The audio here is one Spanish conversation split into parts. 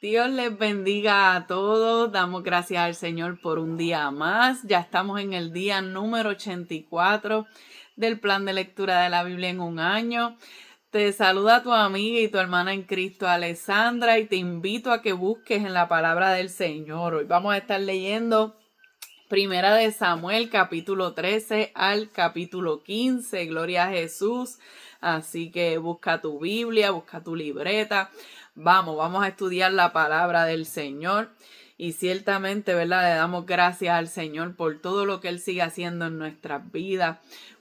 Dios les bendiga a todos. Damos gracias al Señor por un día más. Ya estamos en el día número 84 del plan de lectura de la Biblia en un año. Te saluda tu amiga y tu hermana en Cristo, Alessandra, y te invito a que busques en la palabra del Señor. Hoy vamos a estar leyendo Primera de Samuel, capítulo 13 al capítulo 15. Gloria a Jesús. Así que busca tu Biblia, busca tu libreta. Vamos a estudiar la palabra del Señor. Y ciertamente, ¿verdad? Le damos gracias al Señor por todo lo que Él sigue haciendo en nuestras vidas,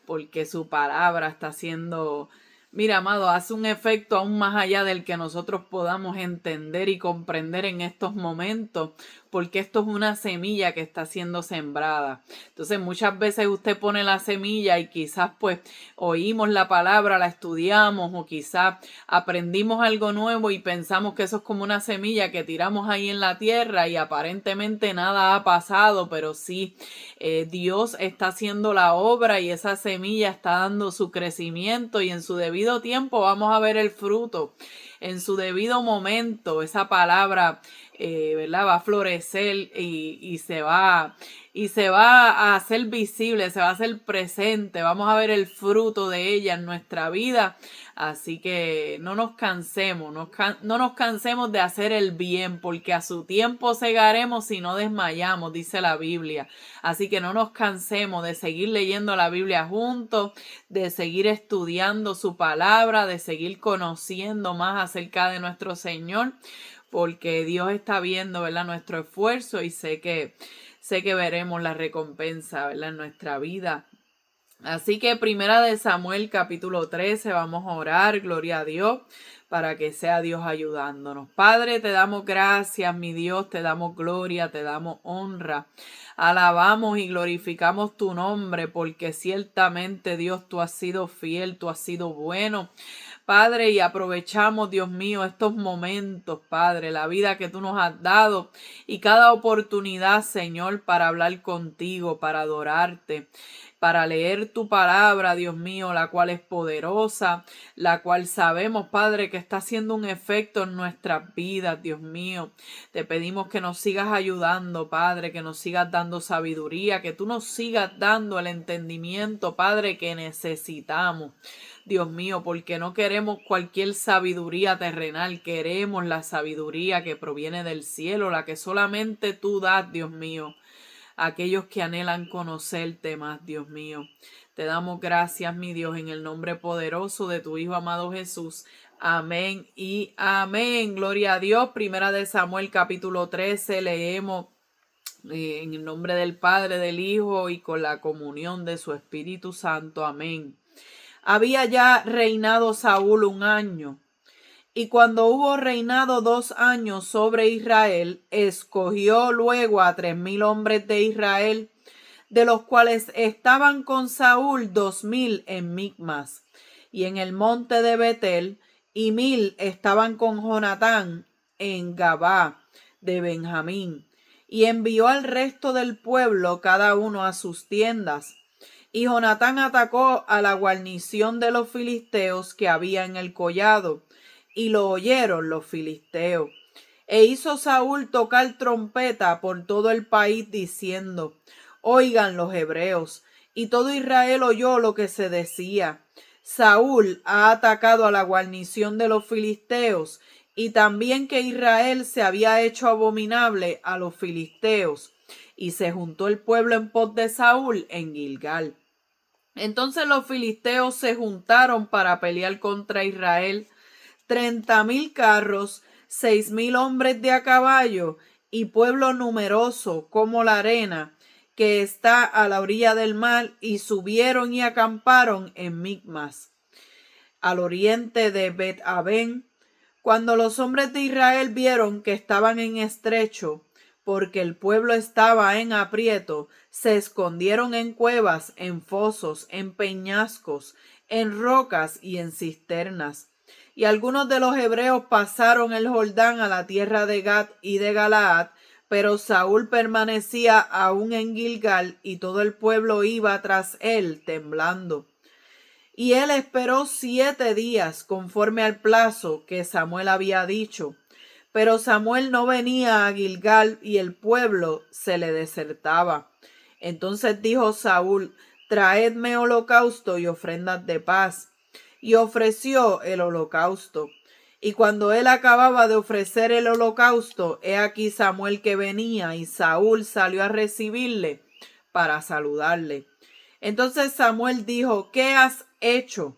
porque su palabra está haciendo... Mira, amado, hace un efecto aún más allá del que nosotros podamos entender y comprender en estos momentos, porque esto es una semilla que está siendo sembrada. Entonces, muchas veces usted pone la semilla y quizás pues oímos la palabra, la estudiamos o quizás aprendimos algo nuevo y pensamos que eso es como una semilla que tiramos ahí en la tierra y aparentemente nada ha pasado, pero sí, Dios está haciendo la obra y esa semilla está dando su crecimiento y en su debido tiempo vamos a ver el fruto. En su debido momento esa palabra ¿verdad? Va a florecer y se va a hacer visible, se va a hacer presente, vamos a ver el fruto de ella en nuestra vida. Así que no nos cansemos, no nos cansemos de hacer el bien, porque a su tiempo segaremos si no desmayamos, dice la Biblia. Así que no nos cansemos de seguir leyendo la Biblia juntos, de seguir estudiando su palabra, de seguir conociendo más acerca de nuestro Señor, porque Dios está viendo, ¿verdad?, nuestro esfuerzo y sé que veremos la recompensa, ¿verdad?, en nuestra vida. Así que Primera de Samuel capítulo 13, vamos a orar, gloria a Dios, para que sea Dios ayudándonos. Padre, te damos gracias, mi Dios, te damos gloria, te damos honra. Alabamos y glorificamos tu nombre, porque ciertamente, Dios, tú has sido fiel, tú has sido bueno. Padre, y aprovechamos, Dios mío, estos momentos, Padre, la vida que tú nos has dado y cada oportunidad, Señor, para hablar contigo, para adorarte, para leer tu palabra, Dios mío, la cual es poderosa, la cual sabemos, Padre, que está haciendo un efecto en nuestras vidas, Dios mío. Te pedimos que nos sigas ayudando, Padre, que nos sigas dando sabiduría, que tú nos sigas dando el entendimiento, Padre, que necesitamos. Dios mío, porque no queremos cualquier sabiduría terrenal, queremos la sabiduría que proviene del cielo, la que solamente tú das, Dios mío, a aquellos que anhelan conocerte más, Dios mío. Te damos gracias, mi Dios, en el nombre poderoso de tu Hijo amado Jesús. Amén y amén. Gloria a Dios. Primera de Samuel capítulo 13, leemos en el nombre del Padre, del Hijo y con la comunión de su Espíritu Santo. Amén. Había ya reinado Saúl 1 año, y cuando hubo reinado 2 años sobre Israel, escogió luego a 3,000 hombres de Israel, de los cuales estaban con Saúl 2,000 en Micmas y en el monte de Betel, y 1,000 estaban con Jonatán en Gabá de Benjamín, y envió al resto del pueblo cada uno a sus tiendas. Y Jonatán atacó a la guarnición de los filisteos que había en el collado, y lo oyeron los filisteos. E hizo Saúl tocar trompeta por todo el país, diciendo: oigan los hebreos. Y todo Israel oyó lo que se decía: Saúl ha atacado a la guarnición de los filisteos, y también que Israel se había hecho abominable a los filisteos. Y se juntó el pueblo en pos de Saúl en Gilgal. Entonces los filisteos se juntaron para pelear contra Israel, 30,000 carros, 6,000 hombres de a caballo y pueblo numeroso como la arena que está a la orilla del mar, y subieron y acamparon en Micmas, al oriente de Bet-Aven. Cuando los hombres de Israel vieron que estaban en estrecho, porque el pueblo estaba en aprieto, se escondieron en cuevas, en fosos, en peñascos, en rocas y en cisternas. Y algunos de los hebreos pasaron el Jordán a la tierra de Gad y de Galaad, pero Saúl permanecía aún en Gilgal, y todo el pueblo iba tras él temblando. Y él esperó 7 días conforme al plazo que Samuel había dicho. Pero Samuel no venía a Gilgal y el pueblo se le desertaba. Entonces dijo Saúl: traedme holocausto y ofrendas de paz. Y ofreció el holocausto. Y cuando él acababa de ofrecer el holocausto, he aquí Samuel que venía, y Saúl salió a recibirle para saludarle. Entonces Samuel dijo: ¿qué has hecho?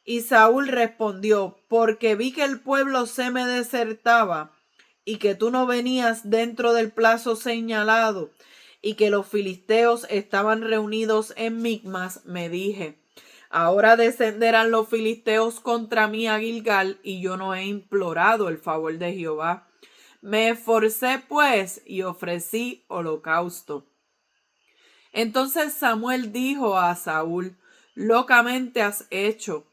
Y Saúl respondió: porque vi que el pueblo se me desertaba, y que tú no venías dentro del plazo señalado, y que los filisteos estaban reunidos en Micmas, me dije: ahora descenderán los filisteos contra mí a Gilgal, y yo no he implorado el favor de Jehová. Me esforcé pues y ofrecí holocausto. Entonces Samuel dijo a Saúl: locamente has hecho.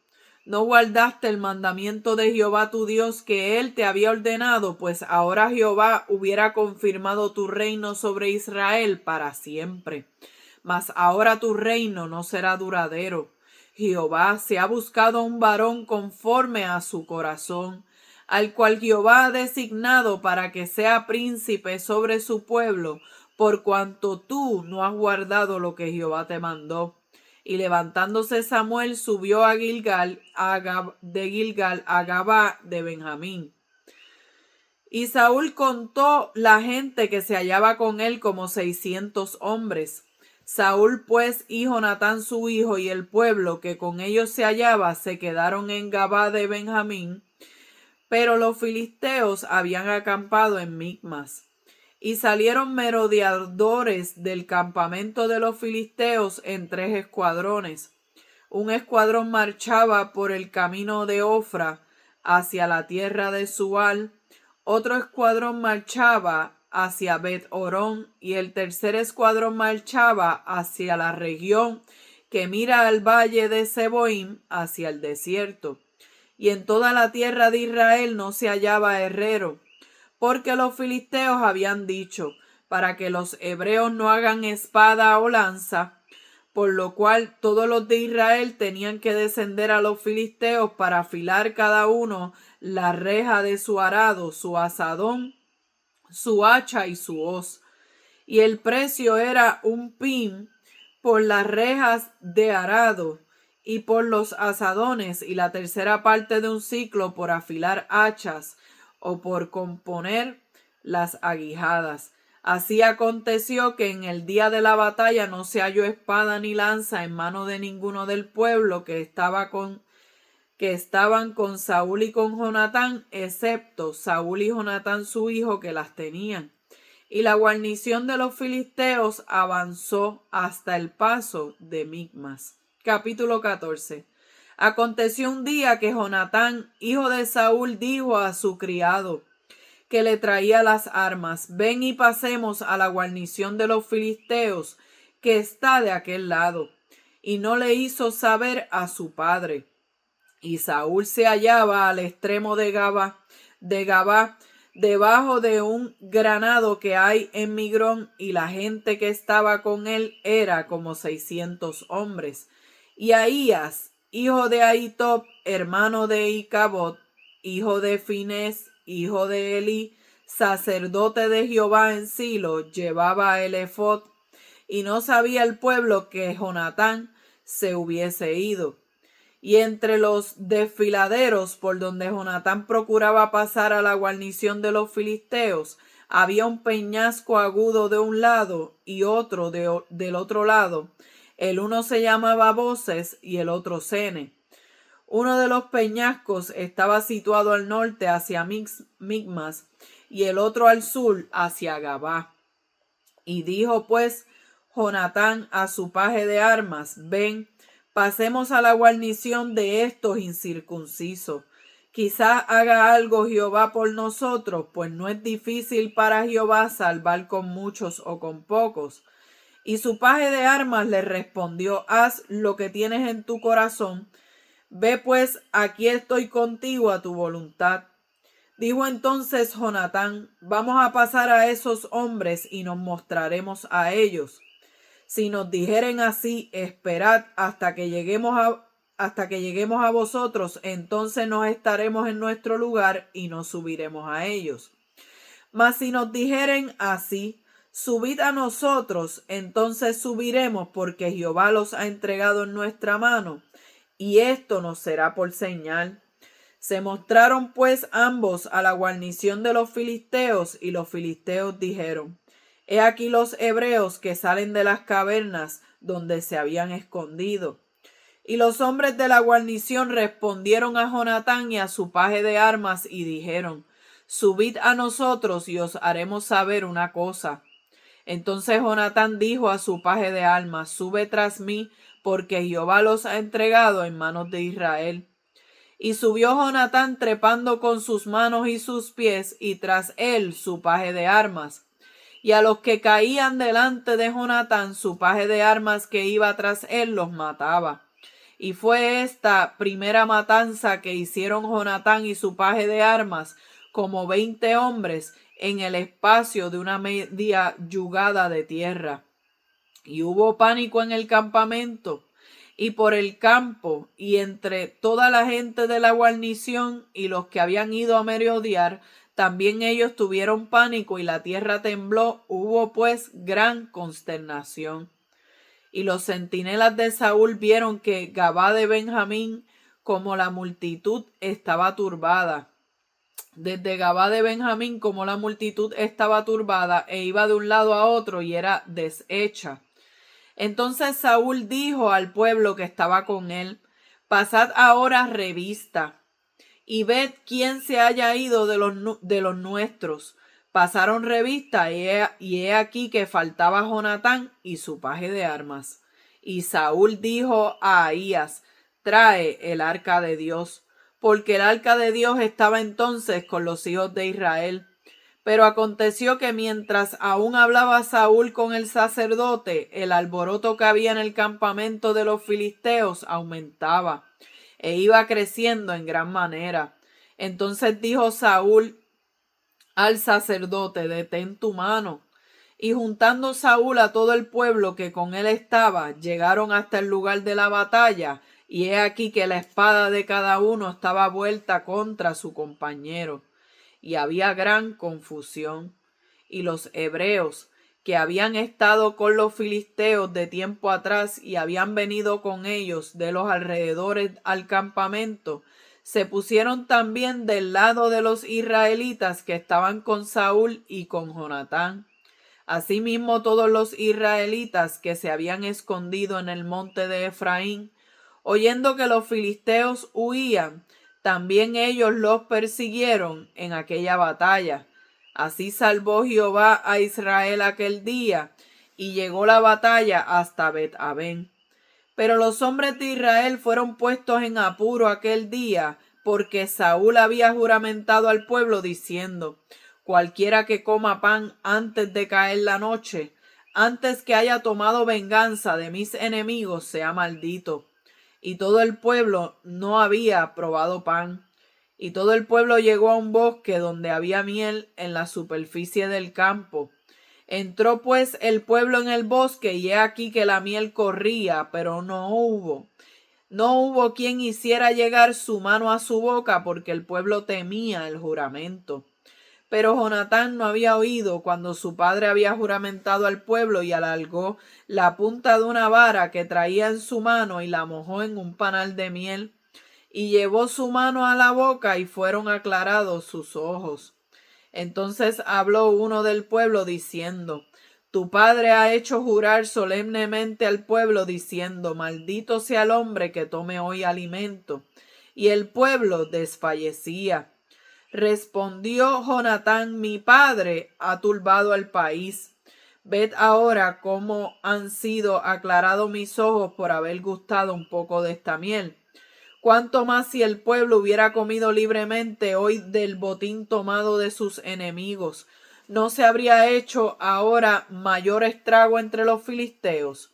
No guardaste el mandamiento de Jehová tu Dios que él te había ordenado, pues ahora Jehová hubiera confirmado tu reino sobre Israel para siempre. Mas ahora tu reino no será duradero. Jehová se ha buscado un varón conforme a su corazón, al cual Jehová ha designado para que sea príncipe sobre su pueblo, por cuanto tú no has guardado lo que Jehová te mandó. Y levantándose Samuel subió a Gilgal, de Gilgal a Gabá de Benjamín. Y Saúl contó la gente que se hallaba con él como 600 hombres. Saúl pues y Jonatán su hijo y el pueblo que con ellos se hallaba se quedaron en Gabá de Benjamín, pero los filisteos habían acampado en Micmas. Y salieron merodeadores del campamento de los filisteos en 3 escuadrones. Un escuadrón marchaba por el camino de Ofra hacia la tierra de Sual, otro escuadrón marchaba hacia Bet-Horón y el tercer escuadrón marchaba hacia la región que mira al valle de Seboim, hacia el desierto. Y en toda la tierra de Israel no se hallaba herrero, porque los filisteos habían dicho: para que los hebreos no hagan espada o lanza, por lo cual todos los de Israel tenían que descender a los filisteos para afilar cada uno la reja de su arado, su azadón, su hacha y su hoz. Y el precio era un pim por las rejas de arado y por los azadones, y la tercera parte de un siclo por afilar hachas o por componer las aguijadas. Así aconteció que en el día de la batalla no se halló espada ni lanza en mano de ninguno del pueblo que estaban con Saúl y con Jonatán, excepto Saúl y Jonatán su hijo, que las tenían. Y la guarnición de los filisteos avanzó hasta el paso de Micmas. Capítulo 14. Aconteció un día que Jonatán, hijo de Saúl, dijo a su criado que le traía las armas: ven y pasemos a la guarnición de los filisteos que está de aquel lado. Y no le hizo saber a su padre. Y Saúl se hallaba al extremo de Gabá, debajo de un granado que hay en Migrón, y la gente que estaba con él era como 600 hombres. Y Ahías, hijo de Ahitob, hermano de Icabod, hijo de Finés, hijo de Elí, sacerdote de Jehová en Silo, llevaba el ephod, y no sabía el pueblo que Jonatán se hubiese ido. Y entre los desfiladeros por donde Jonatán procuraba pasar a la guarnición de los filisteos, había un peñasco agudo de un lado y otro del otro lado. El uno se llamaba Voces y el otro Sene. Uno de los peñascos estaba situado al norte hacia Micmas y el otro al sur hacia Gabá. Y dijo pues Jonatán a su paje de armas: ven, pasemos a la guarnición de estos incircuncisos. Quizá haga algo Jehová por nosotros, pues no es difícil para Jehová salvar con muchos o con pocos. Y su paje de armas le respondió: haz lo que tienes en tu corazón. Ve pues, aquí estoy contigo a tu voluntad. Dijo entonces Jonatán: vamos a pasar a esos hombres y nos mostraremos a ellos. Si nos dijeren así: esperad hasta que lleguemos hasta que lleguemos a vosotros, entonces nos estaremos en nuestro lugar y no subiremos a ellos. Mas si nos dijeren así, subid a nosotros, entonces subiremos, porque Jehová los ha entregado en nuestra mano, y esto nos será por señal. Se mostraron pues ambos a la guarnición de los filisteos, y los filisteos dijeron: He aquí los hebreos que salen de las cavernas donde se habían escondido. Y los hombres de la guarnición respondieron a Jonatán y a su paje de armas y dijeron: Subid a nosotros y os haremos saber una cosa. Entonces Jonatán dijo a su paje de armas: Sube tras mí, porque Jehová los ha entregado en manos de Israel. Y subió Jonatán trepando con sus manos y sus pies, y tras él su paje de armas. Y a los que caían delante de Jonatán, su paje de armas que iba tras él los mataba. Y fue esta primera matanza que hicieron Jonatán y su paje de armas, como 20 hombres, en el espacio de una media yugada de tierra. Y hubo pánico en el campamento y por el campo, y entre toda la gente de la guarnición y los que habían ido a merodear, también ellos tuvieron pánico, y la tierra tembló. Hubo pues gran consternación. Y los centinelas de Saúl vieron que Gabá de Benjamín, como la multitud, estaba turbada. Desde Gabá de Benjamín, como la multitud estaba turbada, e iba de un lado a otro y era deshecha. Entonces Saúl dijo al pueblo que estaba con él: Pasad ahora revista, y ved quién se haya ido de los nuestros. Pasaron revista, y he aquí que faltaba Jonatán y su paje de armas. Y Saúl dijo a Ahías: Trae el arca de Dios, porque el arca de Dios estaba entonces con los hijos de Israel. Pero aconteció que mientras aún hablaba Saúl con el sacerdote, el alboroto que había en el campamento de los filisteos aumentaba e iba creciendo en gran manera. Entonces dijo Saúl al sacerdote: Detén tu mano. Y juntando Saúl a todo el pueblo que con él estaba, llegaron hasta el lugar de la batalla, y he aquí que la espada de cada uno estaba vuelta contra su compañero. Y había gran confusión. Y los hebreos, que habían estado con los filisteos de tiempo atrás y habían venido con ellos de los alrededores al campamento, se pusieron también del lado de los israelitas que estaban con Saúl y con Jonatán. Asimismo todos los israelitas que se habían escondido en el monte de Efraín, oyendo que los filisteos huían, también ellos los persiguieron en aquella batalla. Así salvó Jehová a Israel aquel día, y llegó la batalla hasta Bet-Aven. Pero los hombres de Israel fueron puestos en apuro aquel día, porque Saúl había juramentado al pueblo diciendo: Cualquiera que coma pan antes de caer la noche, antes que haya tomado venganza de mis enemigos, sea maldito. Y todo el pueblo no había probado pan. Y todo el pueblo llegó a un bosque donde había miel en la superficie del campo. Entró pues el pueblo en el bosque, y he aquí que la miel corría, pero no hubo quien hiciera llegar su mano a su boca, porque el pueblo temía el juramento. Pero Jonatán no había oído cuando su padre había juramentado al pueblo, y alargó la punta de una vara que traía en su mano y la mojó en un panal de miel, y llevó su mano a la boca, y fueron aclarados sus ojos. Entonces habló uno del pueblo diciendo: Tu padre ha hecho jurar solemnemente al pueblo diciendo: Maldito sea el hombre que tome hoy alimento. Y el pueblo desfallecía. Respondió Jonatán: Mi padre ha turbado al país. Ved ahora cómo han sido aclarados mis ojos por haber gustado un poco de esta miel. Cuánto más si el pueblo hubiera comido libremente hoy del botín tomado de sus enemigos. ¿No se habría hecho ahora mayor estrago entre los filisteos?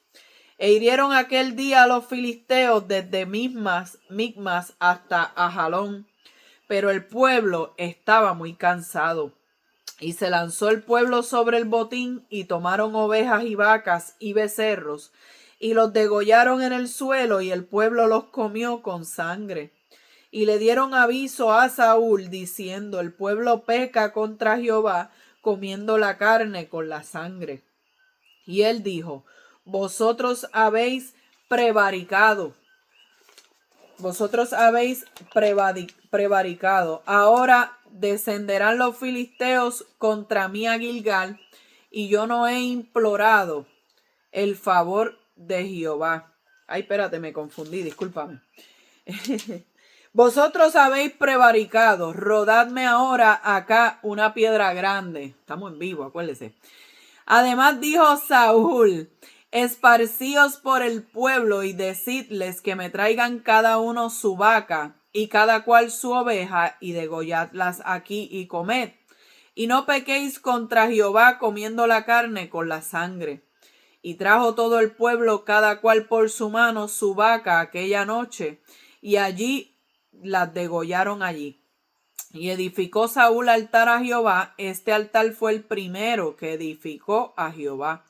E hirieron aquel día a los filisteos desde Micmas hasta Ajalón. Pero el pueblo estaba muy cansado. Y se lanzó el pueblo sobre el botín, y tomaron ovejas y vacas y becerros, y los degollaron en el suelo, y el pueblo los comió con sangre. Y le dieron aviso a Saúl, diciendo: el pueblo peca contra Jehová, comiendo la carne con la sangre. Y él dijo: vosotros habéis prevaricado. Vosotros habéis prevaricado. Ahora descenderán los filisteos contra mí a Gilgal, y yo no he implorado el favor de Jehová. Ay, espérate, me confundí, discúlpame. Vosotros habéis prevaricado, rodadme ahora acá una piedra grande. Estamos en vivo, acuérdese. Además dijo Saúl: esparcíos por el pueblo y decidles que me traigan cada uno su vaca y cada cual su oveja, y degolladlas aquí y comed. Y no pequéis contra Jehová comiendo la carne con la sangre. Y trajo todo el pueblo cada cual por su mano su vaca aquella noche, y allí las degollaron allí. Y edificó Saúl altar a Jehová. Este altar fue el primero que edificó a Jehová.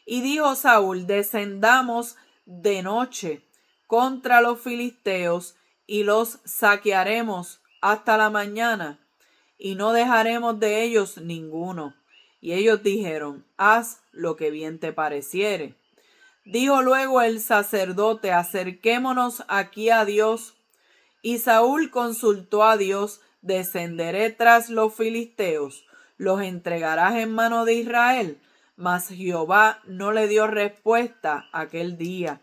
Y dijo Saúl: descendamos de noche contra los filisteos y los saquearemos hasta la mañana, y no dejaremos de ellos ninguno. Y ellos dijeron: haz lo que bien te pareciere. Dijo luego el sacerdote: acerquémonos aquí a Dios. Y Saúl consultó a Dios: descenderé tras los filisteos, los entregarás en mano de Israel. Mas Jehová no le dio respuesta aquel día.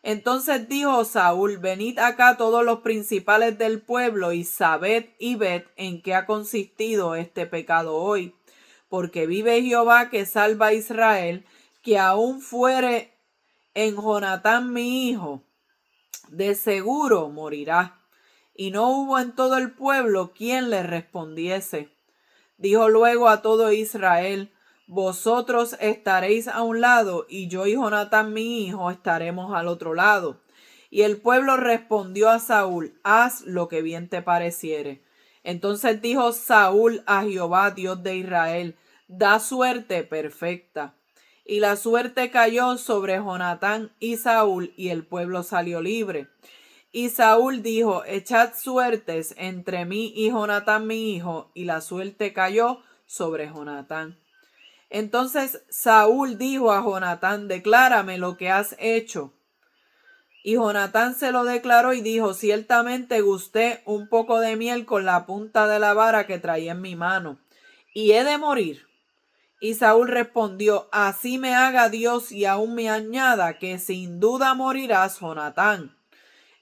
Entonces dijo Saúl: venid acá todos los principales del pueblo, y sabed y ved en qué ha consistido este pecado hoy. Porque vive Jehová que salva a Israel, que aún fuere en Jonatán mi hijo, de seguro morirá. Y no hubo en todo el pueblo quien le respondiese. Dijo luego a todo Israel: vosotros estaréis a un lado, y yo y Jonatán mi hijo estaremos al otro lado. Y el pueblo respondió a Saúl: haz lo que bien te pareciere. Entonces dijo Saúl a Jehová, Dios de Israel: da suerte perfecta. Y la suerte cayó sobre Jonatán y Saúl, y el pueblo salió libre. Y Saúl dijo: echad suertes entre mí y Jonatán mi hijo. Y la suerte cayó sobre Jonatán. Entonces Saúl dijo a Jonatán: declárame lo que has hecho. Y Jonatán se lo declaró y dijo: ciertamente gusté un poco de miel con la punta de la vara que traía en mi mano, y he de morir. Y Saúl respondió: así me haga Dios y aún me añada, que sin duda morirás, Jonatán.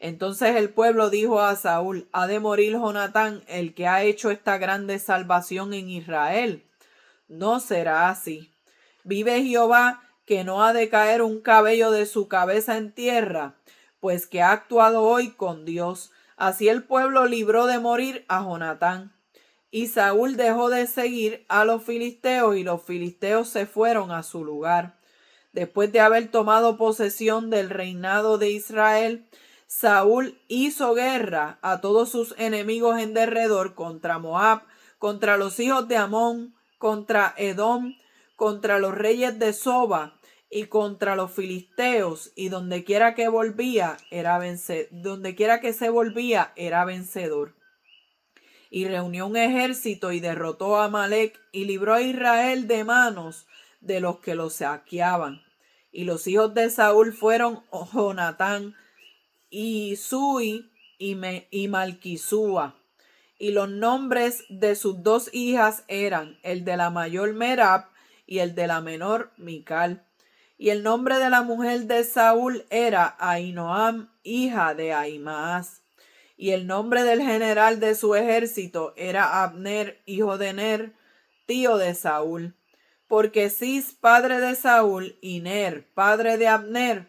Entonces el pueblo dijo a Saúl: ¿ha de morir Jonatán, el que ha hecho esta grande salvación en Israel? No será así. Vive Jehová, que no ha de caer un cabello de su cabeza en tierra, pues que ha actuado hoy con Dios. Así el pueblo libró de morir a Jonatán. Y Saúl dejó de seguir a los filisteos, y los filisteos se fueron a su lugar. Después de haber tomado posesión del reinado de Israel, Saúl hizo guerra a todos sus enemigos en derredor, contra Moab, contra los hijos de Amón, contra Edom, contra los reyes de Soba y contra los filisteos, y dondequiera que se volvía era vencedor. Y reunió un ejército y derrotó a Amalec, y libró a Israel de manos de los que lo saqueaban. Y los hijos de Saúl fueron Jonatán, y Sui y Malquisúa. Y los nombres de sus dos hijas eran el de la mayor Merab y el de la menor Mical. Y el nombre de la mujer de Saúl era Ahinoam, hija de Ahimaas. Y el nombre del general de su ejército era Abner, hijo de Ner, tío de Saúl. Porque Cis, padre de Saúl, y Ner, padre de Abner,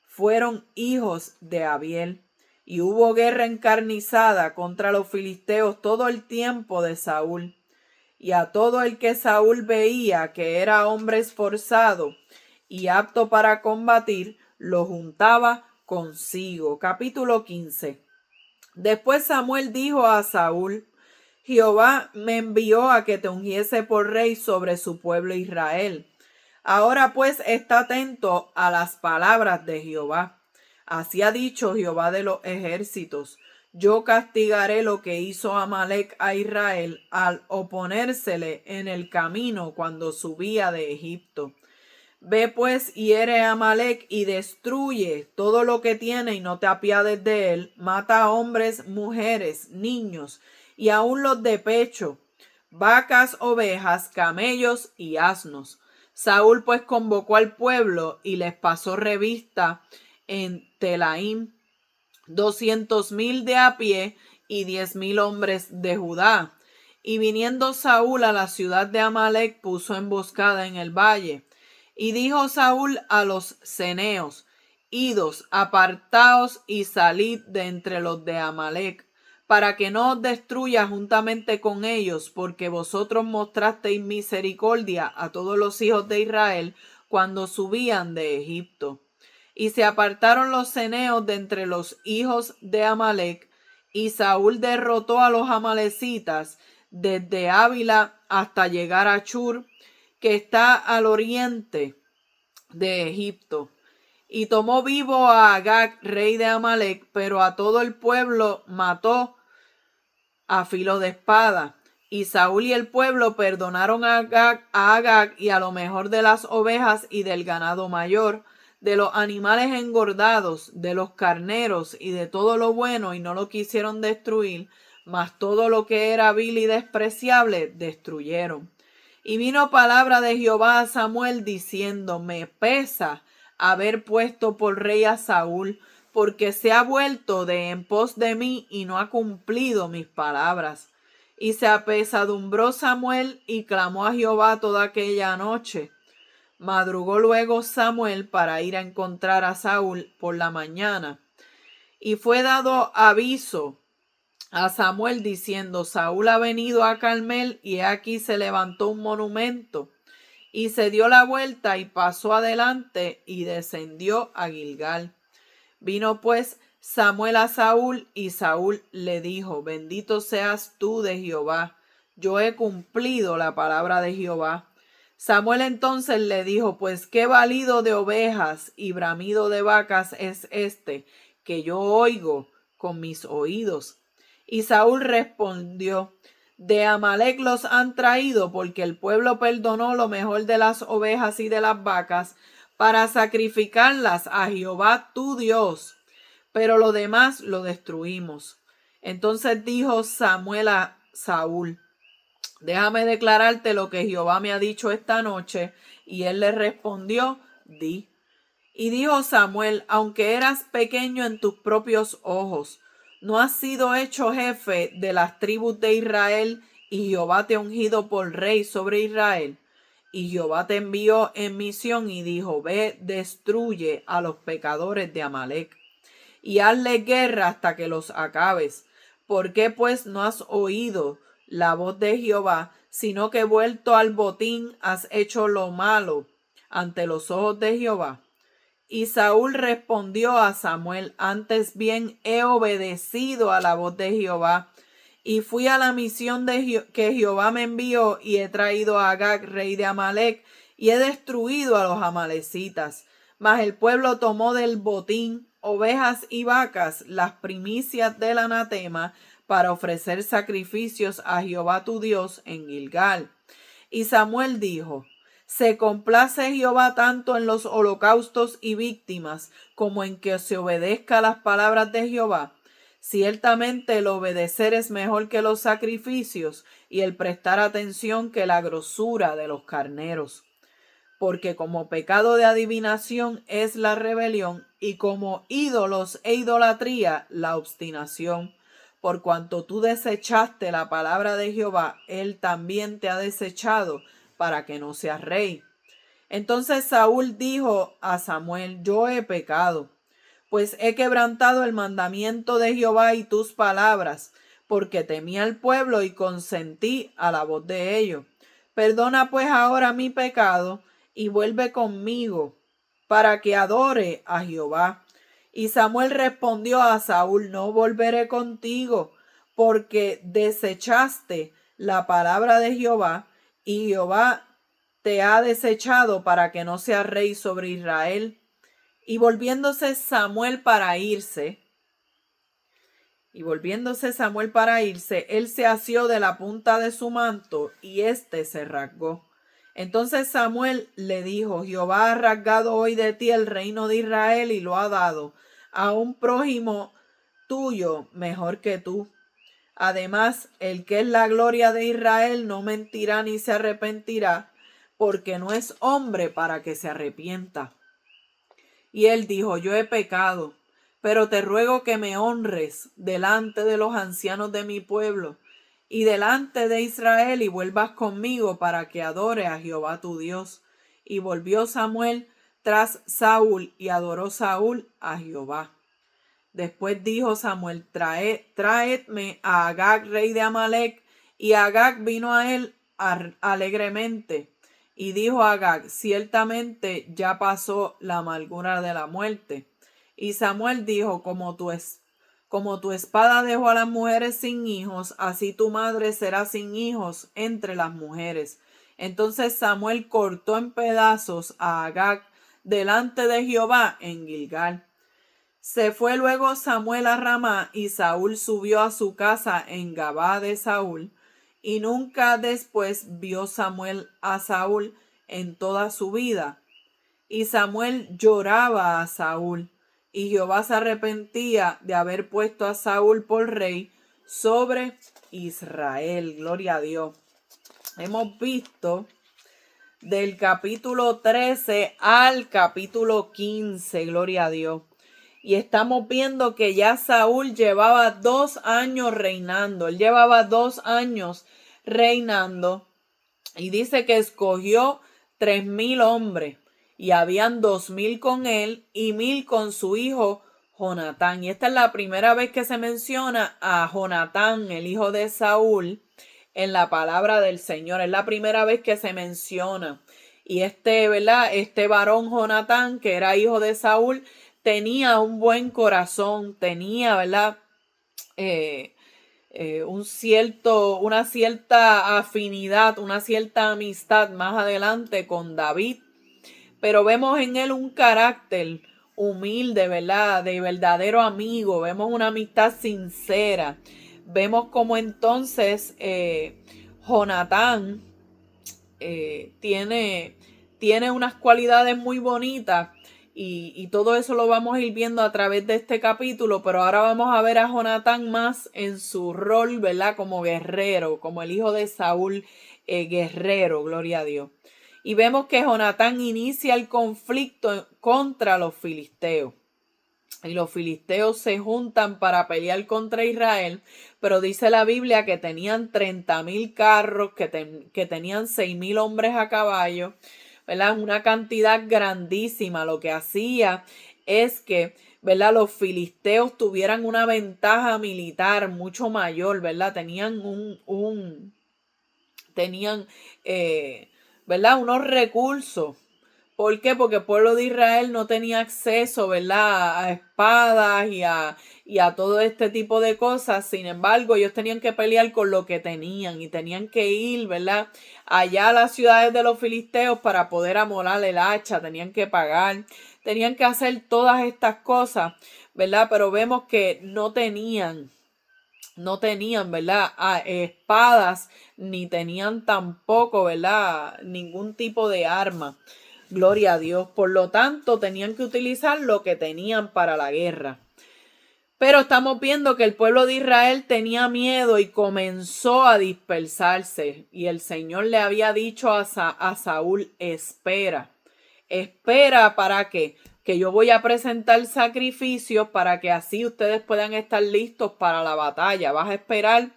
fueron hijos de Abiel. Y hubo guerra encarnizada contra los filisteos todo el tiempo de Saúl. Y a todo el que Saúl veía que era hombre esforzado y apto para combatir, lo juntaba consigo. Capítulo 15. Después Samuel dijo a Saúl: Jehová me envió a que te ungiese por rey sobre su pueblo Israel. Ahora pues está atento a las palabras de Jehová. Así ha dicho Jehová de los ejércitos: yo castigaré lo que hizo Amalec a Israel al oponérsele en el camino cuando subía de Egipto. Ve pues, hiere a Amalec y destruye todo lo que tiene y no te apiades de él. Mata a hombres, mujeres, niños y aun los de pecho, vacas, ovejas, camellos y asnos. Saúl pues convocó al pueblo y les pasó revista en Telaim 200,000 de a pie y 10,000 hombres de Judá. Y viniendo Saúl a la ciudad de Amalec, puso emboscada en el valle. Y dijo Saúl a los ceneos: idos, apartaos y salid de entre los de Amalec, para que no os destruya juntamente con ellos, porque vosotros mostrasteis misericordia a todos los hijos de Israel cuando subían de Egipto. Y se apartaron los ceneos de entre los hijos de Amalec, y Saúl derrotó a los amalecitas desde Ávila hasta llegar a Chur, que está al oriente de Egipto. Y tomó vivo a Agag, rey de Amalec, pero a todo el pueblo mató a filo de espada. Y Saúl y el pueblo perdonaron a Agag y a lo mejor de las ovejas y del ganado mayor, de los animales engordados, de los carneros y de todo lo bueno, y no lo quisieron destruir, mas todo lo que era vil y despreciable destruyeron. Y vino palabra de Jehová a Samuel diciendo: me pesa haber puesto por rey a Saúl, porque se ha vuelto de en pos de mí y no ha cumplido mis palabras. Y se apesadumbró Samuel y clamó a Jehová toda aquella noche. Madrugó luego Samuel para ir a encontrar a Saúl por la mañana. Y fue dado aviso a Samuel diciendo: Saúl ha venido a Carmel, y aquí se levantó un monumento. Y se dio la vuelta y pasó adelante y descendió a Gilgal. Vino pues Samuel a Saúl, y Saúl le dijo: bendito seas tú de Jehová, yo he cumplido la palabra de Jehová. Samuel entonces le dijo: pues qué balido de ovejas y bramido de vacas es este que yo oigo con mis oídos. Y Saúl respondió: de Amalec los han traído, porque el pueblo perdonó lo mejor de las ovejas y de las vacas para sacrificarlas a Jehová tu Dios, pero lo demás lo destruimos. Entonces dijo Samuel a Saúl: déjame declararte lo que Jehová me ha dicho esta noche. Y él le respondió: di. Y dijo Samuel: aunque eras pequeño en tus propios ojos, no has sido hecho jefe de las tribus de Israel, y Jehová te ha ungido por rey sobre Israel. Y Jehová te envió en misión y dijo: ve, destruye a los pecadores de Amalec y hazle guerra hasta que los acabes. ¿Por qué pues no has oído la voz de Jehová, sino que vuelto al botín has hecho lo malo ante los ojos de Jehová? Y Saúl respondió a Samuel: antes bien he obedecido a la voz de Jehová, y fui a la misión que Jehová me envió, y he traído a Agag, rey de Amalec, y he destruido a los amalecitas. Mas el pueblo tomó del botín ovejas y vacas, las primicias del anatema, para ofrecer sacrificios a Jehová tu Dios en Gilgal. Y Samuel dijo: se complace Jehová tanto en los holocaustos y víctimas, como en que se obedezca las palabras de Jehová. Ciertamente el obedecer es mejor que los sacrificios, y el prestar atención que la grosura de los carneros. Porque como pecado de adivinación es la rebelión, y como ídolos e idolatría la obstinación. Por cuanto tú desechaste la palabra de Jehová, él también te ha desechado, para que no seas rey. Entonces Saúl dijo a Samuel: yo he pecado, pues he quebrantado el mandamiento de Jehová y tus palabras, porque temí al pueblo y consentí a la voz de ellos. Perdona pues ahora mi pecado y vuelve conmigo, para que adore a Jehová. Y Samuel respondió a Saúl: no volveré contigo, porque desechaste la palabra de Jehová, y Jehová te ha desechado para que no seas rey sobre Israel. Y volviéndose Samuel para irse, él se asió de la punta de su manto y éste se rasgó. Entonces Samuel le dijo: Jehová ha rasgado hoy de ti el reino de Israel y lo ha dado a un prójimo tuyo mejor que tú. Además, el que es la gloria de Israel no mentirá ni se arrepentirá, porque no es hombre para que se arrepienta. Y él dijo: yo he pecado, pero te ruego que me honres delante de los ancianos de mi pueblo y delante de Israel, y vuelvas conmigo para que adore a Jehová tu Dios. Y volvió Samuel tras Saúl, y adoró Saúl a Jehová. Después dijo Samuel: traedme a Agag, rey de Amalec. Y Agag vino a él alegremente. Y dijo Agag: ciertamente ya pasó la amargura de la muerte. Y Samuel dijo: como tu espada dejó a las mujeres sin hijos, así tu madre será sin hijos entre las mujeres. Entonces Samuel cortó en pedazos a Agag delante de Jehová en Gilgal. Se fue luego Samuel a Ramá, y Saúl subió a su casa en Gabá de Saúl. Y nunca después vio Samuel a Saúl en toda su vida. Y Samuel lloraba a Saúl, y Jehová se arrepentía de haber puesto a Saúl por rey sobre Israel. Gloria a Dios. Hemos visto del capítulo 13 al capítulo 15, gloria a Dios. Y estamos viendo que ya Saúl llevaba 2 años reinando. Él llevaba 2 años reinando. Y dice que escogió 3,000 hombres. Y habían 2,000 con él y 1,000 con su hijo Jonatán. Y esta es la primera vez que se menciona a Jonatán, el hijo de Saúl, en la palabra del Señor. Es la primera vez que se menciona. Y este varón Jonatán, que era hijo de Saúl, tenía un buen corazón, tenía, ¿verdad? Una cierta afinidad, una cierta amistad más adelante con David. Pero vemos en él un carácter humilde, ¿verdad? De verdadero amigo. Vemos una amistad sincera. Vemos como entonces Jonatán tiene unas cualidades muy bonitas. Y todo eso lo vamos a ir viendo a través de este capítulo, pero ahora vamos a ver a Jonatán más en su rol, ¿verdad? Como guerrero, como el hijo de Saúl, guerrero, gloria a Dios. Y vemos que Jonatán inicia el conflicto contra los filisteos. Y los filisteos se juntan para pelear contra Israel, pero dice la Biblia que tenían 30,000 carros, que tenían 6,000 hombres a caballo, ¿verdad? Una cantidad grandísima. Lo que hacía es que, ¿verdad?, los filisteos tuvieran una ventaja militar mucho mayor, ¿verdad? Tenían ¿verdad?, unos recursos. ¿Por qué? Porque el pueblo de Israel no tenía acceso, ¿verdad?, a espadas y a todo este tipo de cosas. Sin embargo, ellos tenían que pelear con lo que tenían y tenían que ir, ¿verdad?, allá a las ciudades de los filisteos para poder amolar el hacha. Tenían que pagar, tenían que hacer todas estas cosas, ¿verdad? Pero vemos que no tenían, ¿verdad?, espadas, ni tenían tampoco, ¿verdad?, ningún tipo de arma. Gloria a Dios. Por lo tanto, tenían que utilizar lo que tenían para la guerra. Pero estamos viendo que el pueblo de Israel tenía miedo y comenzó a dispersarse. Y el Señor le había dicho a Saúl: espera. ¿Espera para qué? Que yo voy a presentar sacrificios para que así ustedes puedan estar listos para la batalla. Vas a esperar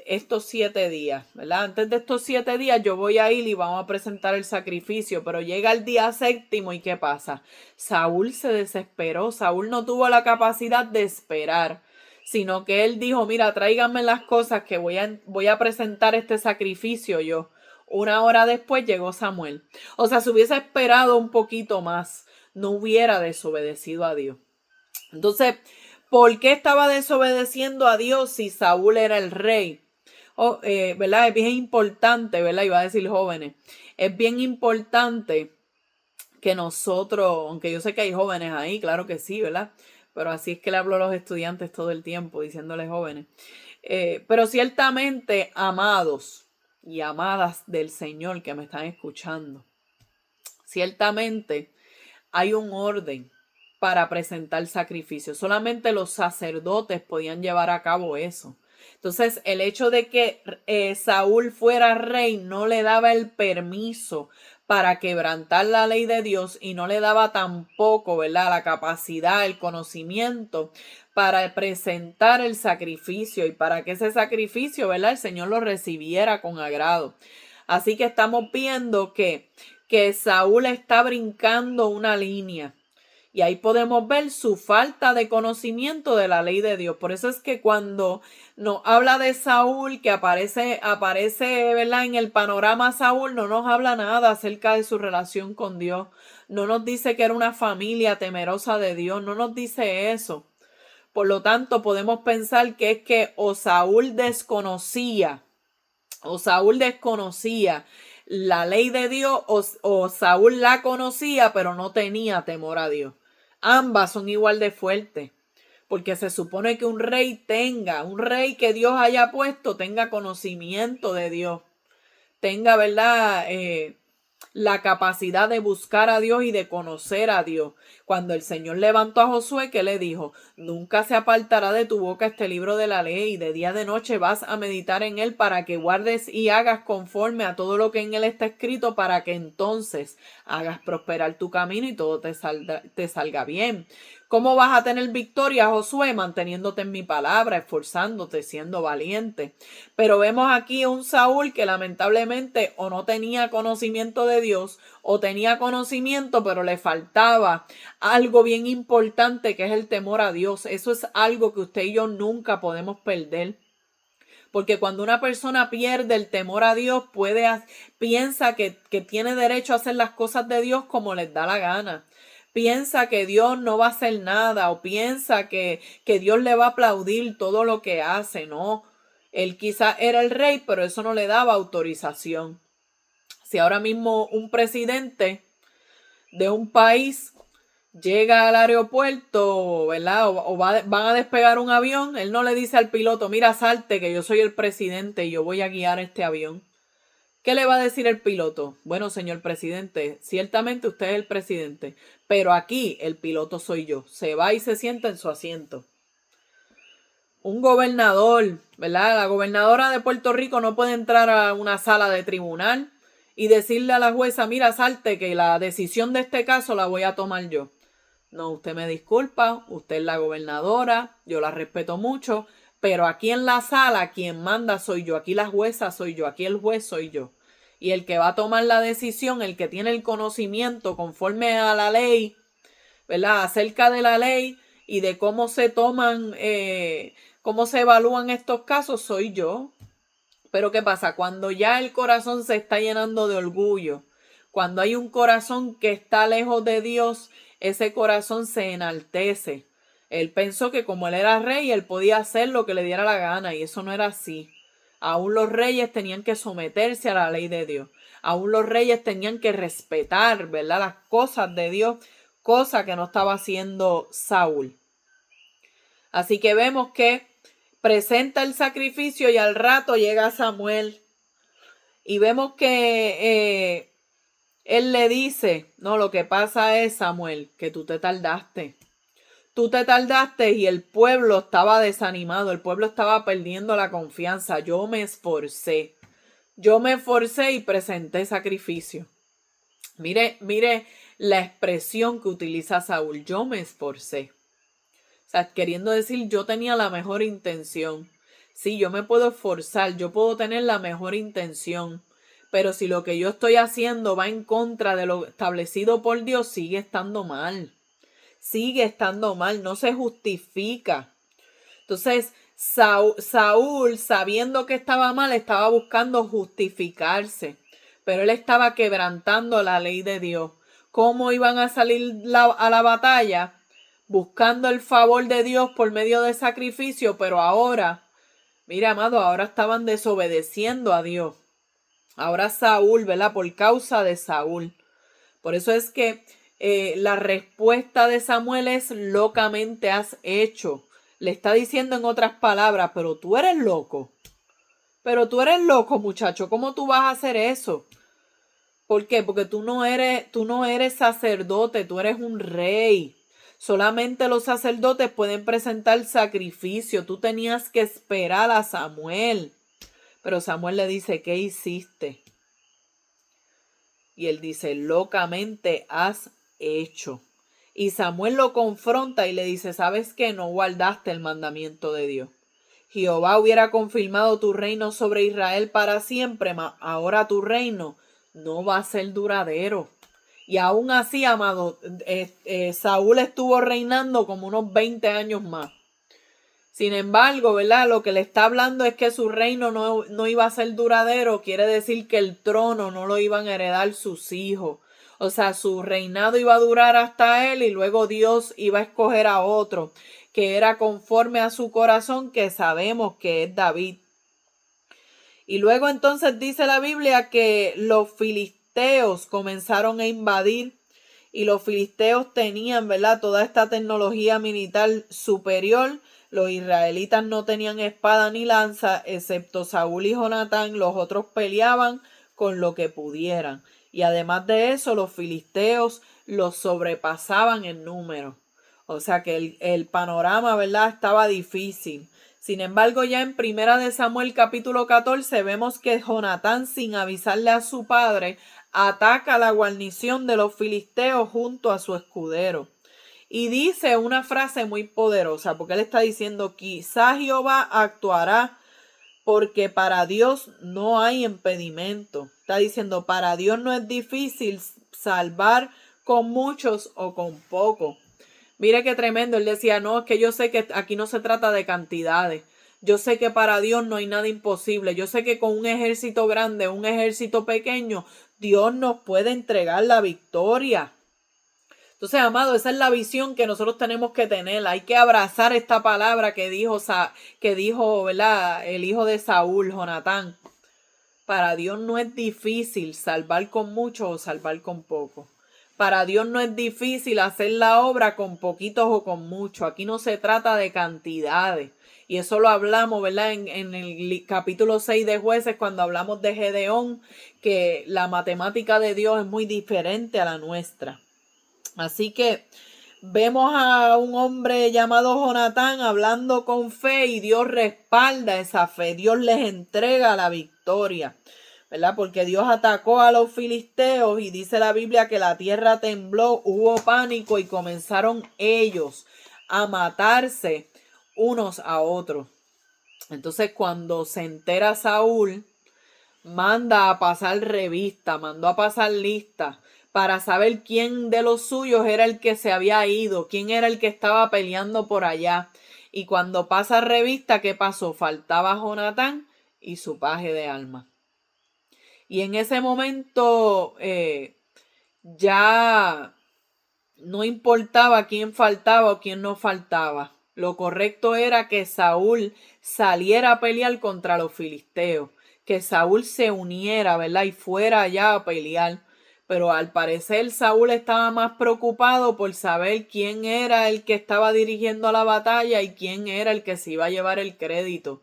estos 7 días, ¿verdad? Antes de estos 7 días yo voy a ir y vamos a presentar el sacrificio. Pero llega el día 7º y ¿qué pasa? Saúl se desesperó. Saúl no tuvo la capacidad de esperar, sino que él dijo: mira, tráiganme las cosas que voy a presentar este sacrificio yo. 1 hora después llegó Samuel. O sea, si hubiese esperado un poquito más, no hubiera desobedecido a Dios. Entonces, ¿por qué estaba desobedeciendo a Dios si Saúl era el rey? ¿verdad? Es bien importante, ¿verdad? Iba a decir jóvenes. Es bien importante que nosotros, aunque yo sé que hay jóvenes ahí, claro que sí, ¿verdad? Pero así es que le hablo a los estudiantes todo el tiempo, diciéndoles jóvenes. Pero ciertamente, amados y amadas del Señor que me están escuchando, ciertamente hay un orden para presentar sacrificios. Solamente los sacerdotes podían llevar a cabo eso. Entonces, el hecho de que Saúl fuera rey no le daba el permiso para quebrantar la ley de Dios y no le daba tampoco, ¿verdad?, la capacidad, el conocimiento para presentar el sacrificio y para que ese sacrificio, ¿verdad?, el Señor lo recibiera con agrado. Así que estamos viendo que Saúl está brincando una línea. Y ahí podemos ver su falta de conocimiento de la ley de Dios. Por eso es que cuando nos habla de Saúl, que aparece, ¿verdad?, en el panorama Saúl, no nos habla nada acerca de su relación con Dios. No nos dice que era una familia temerosa de Dios. No nos dice eso. Por lo tanto, podemos pensar que es que o Saúl desconocía la ley de Dios o Saúl la conocía pero no tenía temor a Dios. Ambas son igual de fuertes, porque se supone que un rey que Dios haya puesto, tenga conocimiento de Dios, tenga, ¿verdad?, la capacidad de buscar a Dios y de conocer a Dios. Cuando el Señor levantó a Josué, ¿qué le dijo? Nunca se apartará de tu boca este libro de la ley, y de día y de noche vas a meditar en él para que guardes y hagas conforme a todo lo que en él está escrito, para que entonces hagas prosperar tu camino y todo te salga bien. ¿Cómo vas a tener victoria, Josué? Manteniéndote en mi palabra, esforzándote, siendo valiente. Pero vemos aquí un Saúl que lamentablemente o no tenía conocimiento de Dios, o tenía conocimiento pero le faltaba algo bien importante, que es el temor a Dios. Eso es algo que usted y yo nunca podemos perder. Porque cuando una persona pierde el temor a Dios, piensa que tiene derecho a hacer las cosas de Dios como les da la gana. Piensa que Dios no va a hacer nada, o piensa que Dios le va a aplaudir todo lo que hace. No, él quizá era el rey, pero eso no le daba autorización. Si ahora mismo un presidente de un país llega al aeropuerto, ¿verdad?, van a despegar un avión, él no le dice al piloto: mira, salte, que yo soy el presidente y yo voy a guiar este avión. ¿Qué le va a decir el piloto? Bueno, señor presidente, ciertamente usted es el presidente, pero aquí el piloto soy yo. Se va y se sienta en su asiento. Un gobernador, ¿verdad? La gobernadora de Puerto Rico no puede entrar a una sala de tribunal y decirle a la jueza: mira, salte, que la decisión de este caso la voy a tomar yo. No, usted me disculpa, usted es la gobernadora, yo la respeto mucho, pero aquí en la sala quien manda soy yo, aquí la jueza soy yo, aquí el juez soy yo. Y el que va a tomar la decisión, el que tiene el conocimiento conforme a la ley, ¿verdad?, acerca de la ley y de cómo se toman, cómo se evalúan estos casos, soy yo. Pero ¿qué pasa? Cuando ya el corazón se está llenando de orgullo, cuando hay un corazón que está lejos de Dios, ese corazón se enaltece. Él pensó que como él era rey, él podía hacer lo que le diera la gana, y eso no era así. Aún los reyes tenían que someterse a la ley de Dios. Aún los reyes tenían que respetar, ¿verdad?, las cosas de Dios, cosa que no estaba haciendo Saúl. Así que vemos que presenta el sacrificio y al rato llega Samuel. Y vemos que él le dice: no, lo que pasa es, Samuel, que tú te tardaste. Tú te tardaste y el pueblo estaba desanimado, el pueblo estaba perdiendo la confianza. Yo me esforcé y presenté sacrificio. Mire la expresión que utiliza Saúl: yo me esforcé. O sea, queriendo decir, yo tenía la mejor intención. Sí, yo me puedo esforzar, yo puedo tener la mejor intención, pero si lo que yo estoy haciendo va en contra de lo establecido por Dios, sigue estando mal. Sigue estando mal, no se justifica. Entonces, Saúl, sabiendo que estaba mal, estaba buscando justificarse, pero él estaba quebrantando la ley de Dios. ¿Cómo iban a salir a la batalla? Buscando el favor de Dios por medio de sacrificio, pero ahora, Mira, amado, ahora estaban desobedeciendo a Dios. Ahora Saúl, ¿verdad? Por causa de Saúl. Por eso es que la respuesta de Samuel es locamente has hecho. Le está diciendo en otras palabras, pero tú eres loco. Pero tú eres loco, muchacho. ¿Cómo tú vas a hacer eso? ¿Por qué? Porque tú no eres sacerdote, tú eres un rey. Solamente los sacerdotes pueden presentar sacrificio. Tú tenías que esperar a Samuel. Pero Samuel le dice, ¿qué hiciste? Y él dice, locamente has hecho. Y Samuel lo confronta y le dice, ¿sabes qué? No guardaste el mandamiento de Dios. Jehová hubiera confirmado tu reino sobre Israel para siempre, mas ahora tu reino no va a ser duradero. Y aún así, amado, Saúl estuvo reinando como unos 20 años más. Sin embargo, ¿verdad? Lo que le está hablando es que su reino no iba a ser duradero. Quiere decir que el trono no lo iban a heredar sus hijos. O sea, su reinado iba a durar hasta él y luego Dios iba a escoger a otro que era conforme a su corazón, que sabemos que es David. Y luego entonces dice la Biblia que los filisteos comenzaron a invadir y los filisteos tenían, ¿verdad?, toda esta tecnología militar superior. Los israelitas no tenían espada ni lanza, excepto Saúl y Jonatán. Los otros peleaban con lo que pudieran. Y además de eso, los filisteos los sobrepasaban en número. O sea que el panorama, ¿verdad?, estaba difícil. Sin embargo, ya en Primera de Samuel capítulo 14 vemos que Jonatán, sin avisarle a su padre, ataca a la guarnición de los filisteos junto a su escudero. Y dice una frase muy poderosa, porque él está diciendo, quizá Jehová actuará porque para Dios no hay impedimento. Está diciendo, para Dios no es difícil salvar con muchos o con pocos. Mire qué tremendo, él decía, no, es que yo sé que aquí no se trata de cantidades. Yo sé que para Dios no hay nada imposible. Yo sé que con un ejército grande, un ejército pequeño, Dios nos puede entregar la victoria. Entonces, amado, esa es la visión que nosotros tenemos que tener. Hay que abrazar esta palabra que dijo, ¿verdad?, el hijo de Saúl, Jonatán. Para Dios no es difícil salvar con mucho o salvar con poco. Para Dios no es difícil hacer la obra con poquitos o con mucho. Aquí no se trata de cantidades. Y eso lo hablamos, ¿verdad?, en el capítulo 6 de Jueces, cuando hablamos de Gedeón, que la matemática de Dios es muy diferente a la nuestra. Así que vemos a un hombre llamado Jonatán hablando con fe y Dios respalda esa fe. Dios les entrega la victoria, ¿verdad? Porque Dios atacó a los filisteos y dice la Biblia que la tierra tembló, hubo pánico y comenzaron ellos a matarse unos a otros. Entonces, cuando se entera Saúl, manda a pasar revista, mandó a pasar lista para saber quién de los suyos era el que se había ido, quién era el que estaba peleando por allá. Y cuando pasa revista, ¿qué pasó? Faltaba Jonatán y su paje de armas. Y en ese momento ya no importaba quién faltaba o quién no faltaba. Lo correcto era que Saúl saliera a pelear contra los filisteos, que Saúl se uniera, ¿verdad?, y fuera allá a pelear. Pero al parecer Saúl estaba más preocupado por saber quién era el que estaba dirigiendo la batalla y quién era el que se iba a llevar el crédito.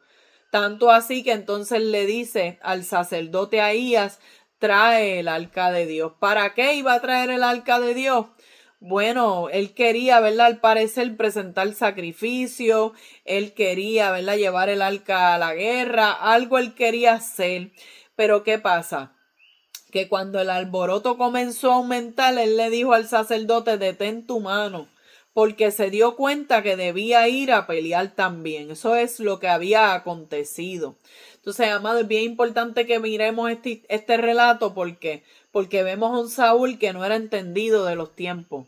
Tanto así que entonces le dice al sacerdote Ahías, trae el arca de Dios. ¿Para qué iba a traer el arca de Dios? Bueno, él quería, ¿verdad?, al parecer presentar sacrificio, él quería, ¿verdad?, llevar el arca a la guerra, algo él quería hacer. Pero ¿qué pasa? Que cuando el alboroto comenzó a aumentar, él le dijo al sacerdote, detén tu mano, porque se dio cuenta que debía ir a pelear también. Eso es lo que había acontecido. Entonces, amado, es bien importante que miremos este relato porque vemos a un Saúl que no era entendido de los tiempos.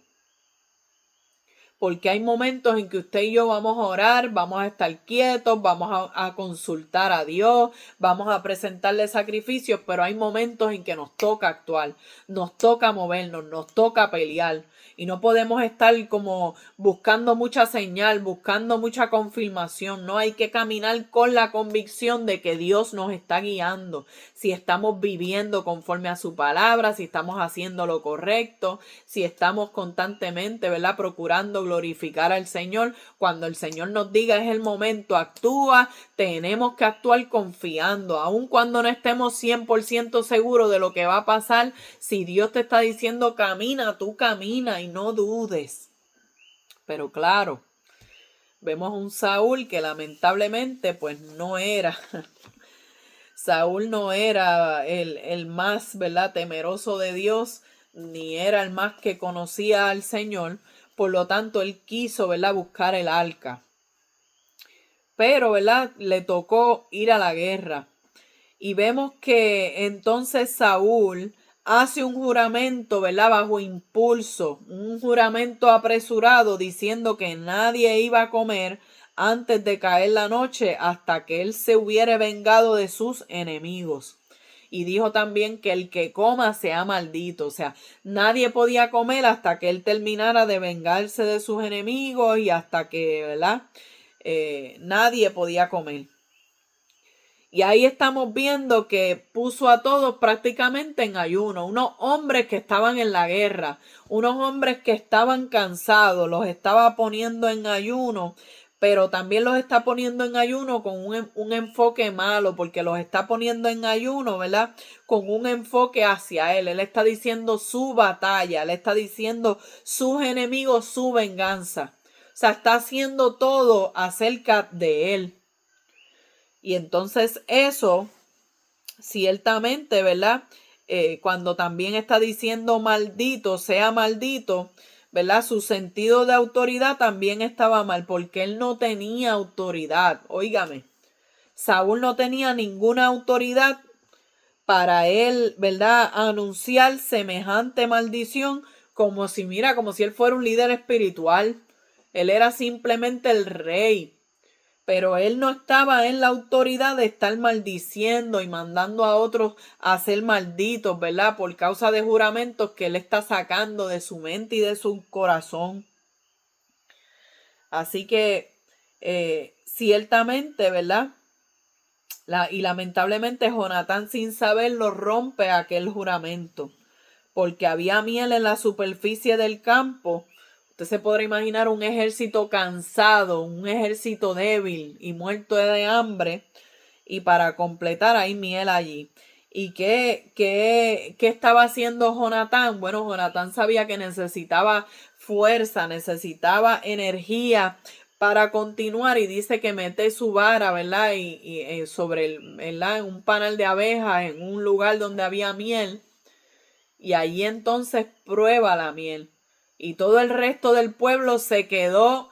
porque hay momentos en que usted y yo vamos a orar, vamos a estar quietos, vamos a consultar a Dios, vamos a presentarle sacrificios, pero hay momentos en que nos toca actuar, nos toca movernos, nos toca pelear. Y no podemos estar como buscando mucha señal, buscando mucha confirmación. No, hay que caminar con la convicción de que Dios nos está guiando. Si estamos viviendo conforme a su palabra, si estamos haciendo lo correcto, si estamos constantemente, ¿verdad?, procurando glorificar al Señor. Cuando el Señor nos diga es el momento, actúa, tenemos que actuar confiando. Aun cuando no estemos 100% seguros de lo que va a pasar, si Dios te está diciendo camina, tú camina y no dudes. Pero claro, vemos un Saúl que lamentablemente pues no era... Saúl no era el más, ¿verdad?, temeroso de Dios, ni era el más que conocía al Señor. Por lo tanto, él quiso, ¿verdad?, buscar el arca. Pero, ¿verdad?, le tocó ir a la guerra. Y vemos que entonces Saúl hace un juramento, ¿verdad?, bajo impulso, un juramento apresurado, diciendo que nadie iba a comer antes de caer la noche hasta que él se hubiere vengado de sus enemigos. Y dijo también que el que coma sea maldito. O sea, nadie podía comer hasta que él terminara de vengarse de sus enemigos y hasta que, ¿verdad?, nadie podía comer. Y ahí estamos viendo que puso a todos prácticamente en ayuno. Unos hombres que estaban en la guerra, unos hombres que estaban cansados, los estaba poniendo en ayuno, pero también los está poniendo en ayuno con un enfoque malo, porque los está poniendo en ayuno, ¿verdad?, con un enfoque hacia él. Él está diciendo su batalla, él está diciendo sus enemigos, su venganza. O sea, está haciendo todo acerca de él. Y entonces eso, ciertamente, ¿verdad?, cuando también está diciendo maldito, sea maldito, ¿verdad?, su sentido de autoridad también estaba mal, porque él no tenía autoridad. Óigame, Saúl no tenía ninguna autoridad para él, ¿verdad?, anunciar semejante maldición como si él fuera un líder espiritual. Él era simplemente el rey. Pero él no estaba en la autoridad de estar maldiciendo y mandando a otros a ser malditos, ¿verdad?, por causa de juramentos que él está sacando de su mente y de su corazón. Así que, ciertamente, ¿verdad?, y lamentablemente Jonatán, sin saberlo, rompe aquel juramento, porque había miel en la superficie del campo. Usted se podrá imaginar un ejército cansado, un ejército débil y muerto de hambre, y para completar hay miel allí. ¿Y qué estaba haciendo Jonatán? Bueno, Jonatán sabía que necesitaba fuerza, necesitaba energía para continuar, y dice que mete su vara, ¿verdad?, y sobre ¿verdad?, en un panal de abejas, en un lugar donde había miel, y allí entonces prueba la miel. Y todo el resto del pueblo se quedó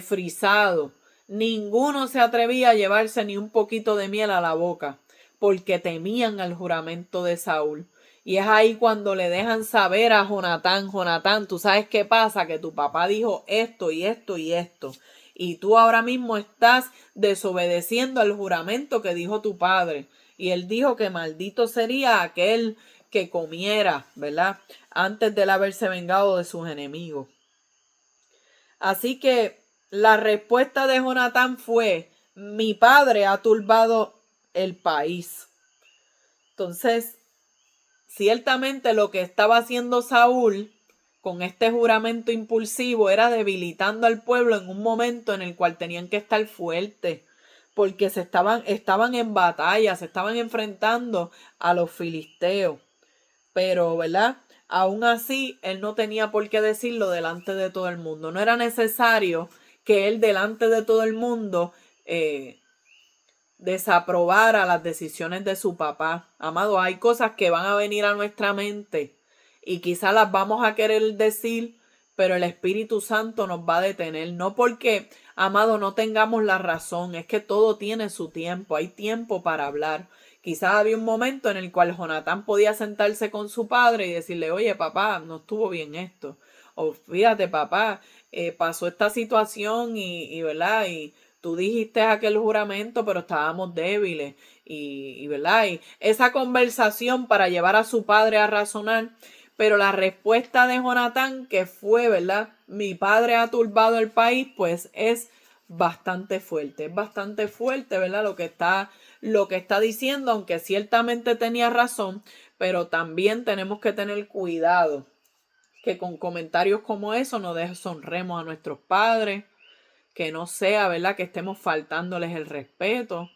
frisado. Ninguno se atrevía a llevarse ni un poquito de miel a la boca, porque temían al juramento de Saúl. Y es ahí cuando le dejan saber a Jonatán: Jonatán, ¿tú sabes qué pasa? Que tu papá dijo esto y esto y esto. Y tú ahora mismo estás desobedeciendo al juramento que dijo tu padre. Y él dijo que maldito sería aquel que comiera, ¿verdad?, antes de él haberse vengado de sus enemigos. Así que la respuesta de Jonatán fue: mi padre ha turbado el país. Entonces, ciertamente lo que estaba haciendo Saúl con este juramento impulsivo era debilitando al pueblo en un momento en el cual tenían que estar fuertes, porque estaban en batalla, se estaban enfrentando a los filisteos. Pero, ¿verdad?, aún así, él no tenía por qué decirlo delante de todo el mundo. No era necesario que él delante de todo el mundo desaprobara las decisiones de su papá. Amado, hay cosas que van a venir a nuestra mente y quizás las vamos a querer decir, pero el Espíritu Santo nos va a detener. No porque, amado, no tengamos la razón, es que todo tiene su tiempo, hay tiempo para hablar. Quizás había un momento en el cual Jonatán podía sentarse con su padre y decirle: oye, papá, no estuvo bien esto. O fíjate, papá, pasó esta situación ¿verdad? Y tú dijiste aquel juramento, pero estábamos débiles. ¿Verdad? Y esa conversación para llevar a su padre a razonar. Pero la respuesta de Jonatán, que fue, ¿verdad? Mi padre ha turbado el país, pues es bastante fuerte. Es bastante fuerte, ¿verdad? Lo que está diciendo, aunque ciertamente tenía razón, pero también tenemos que tener cuidado que con comentarios como eso no deshonremos a nuestros padres, que no sea, ¿verdad?, que estemos faltándoles el respeto,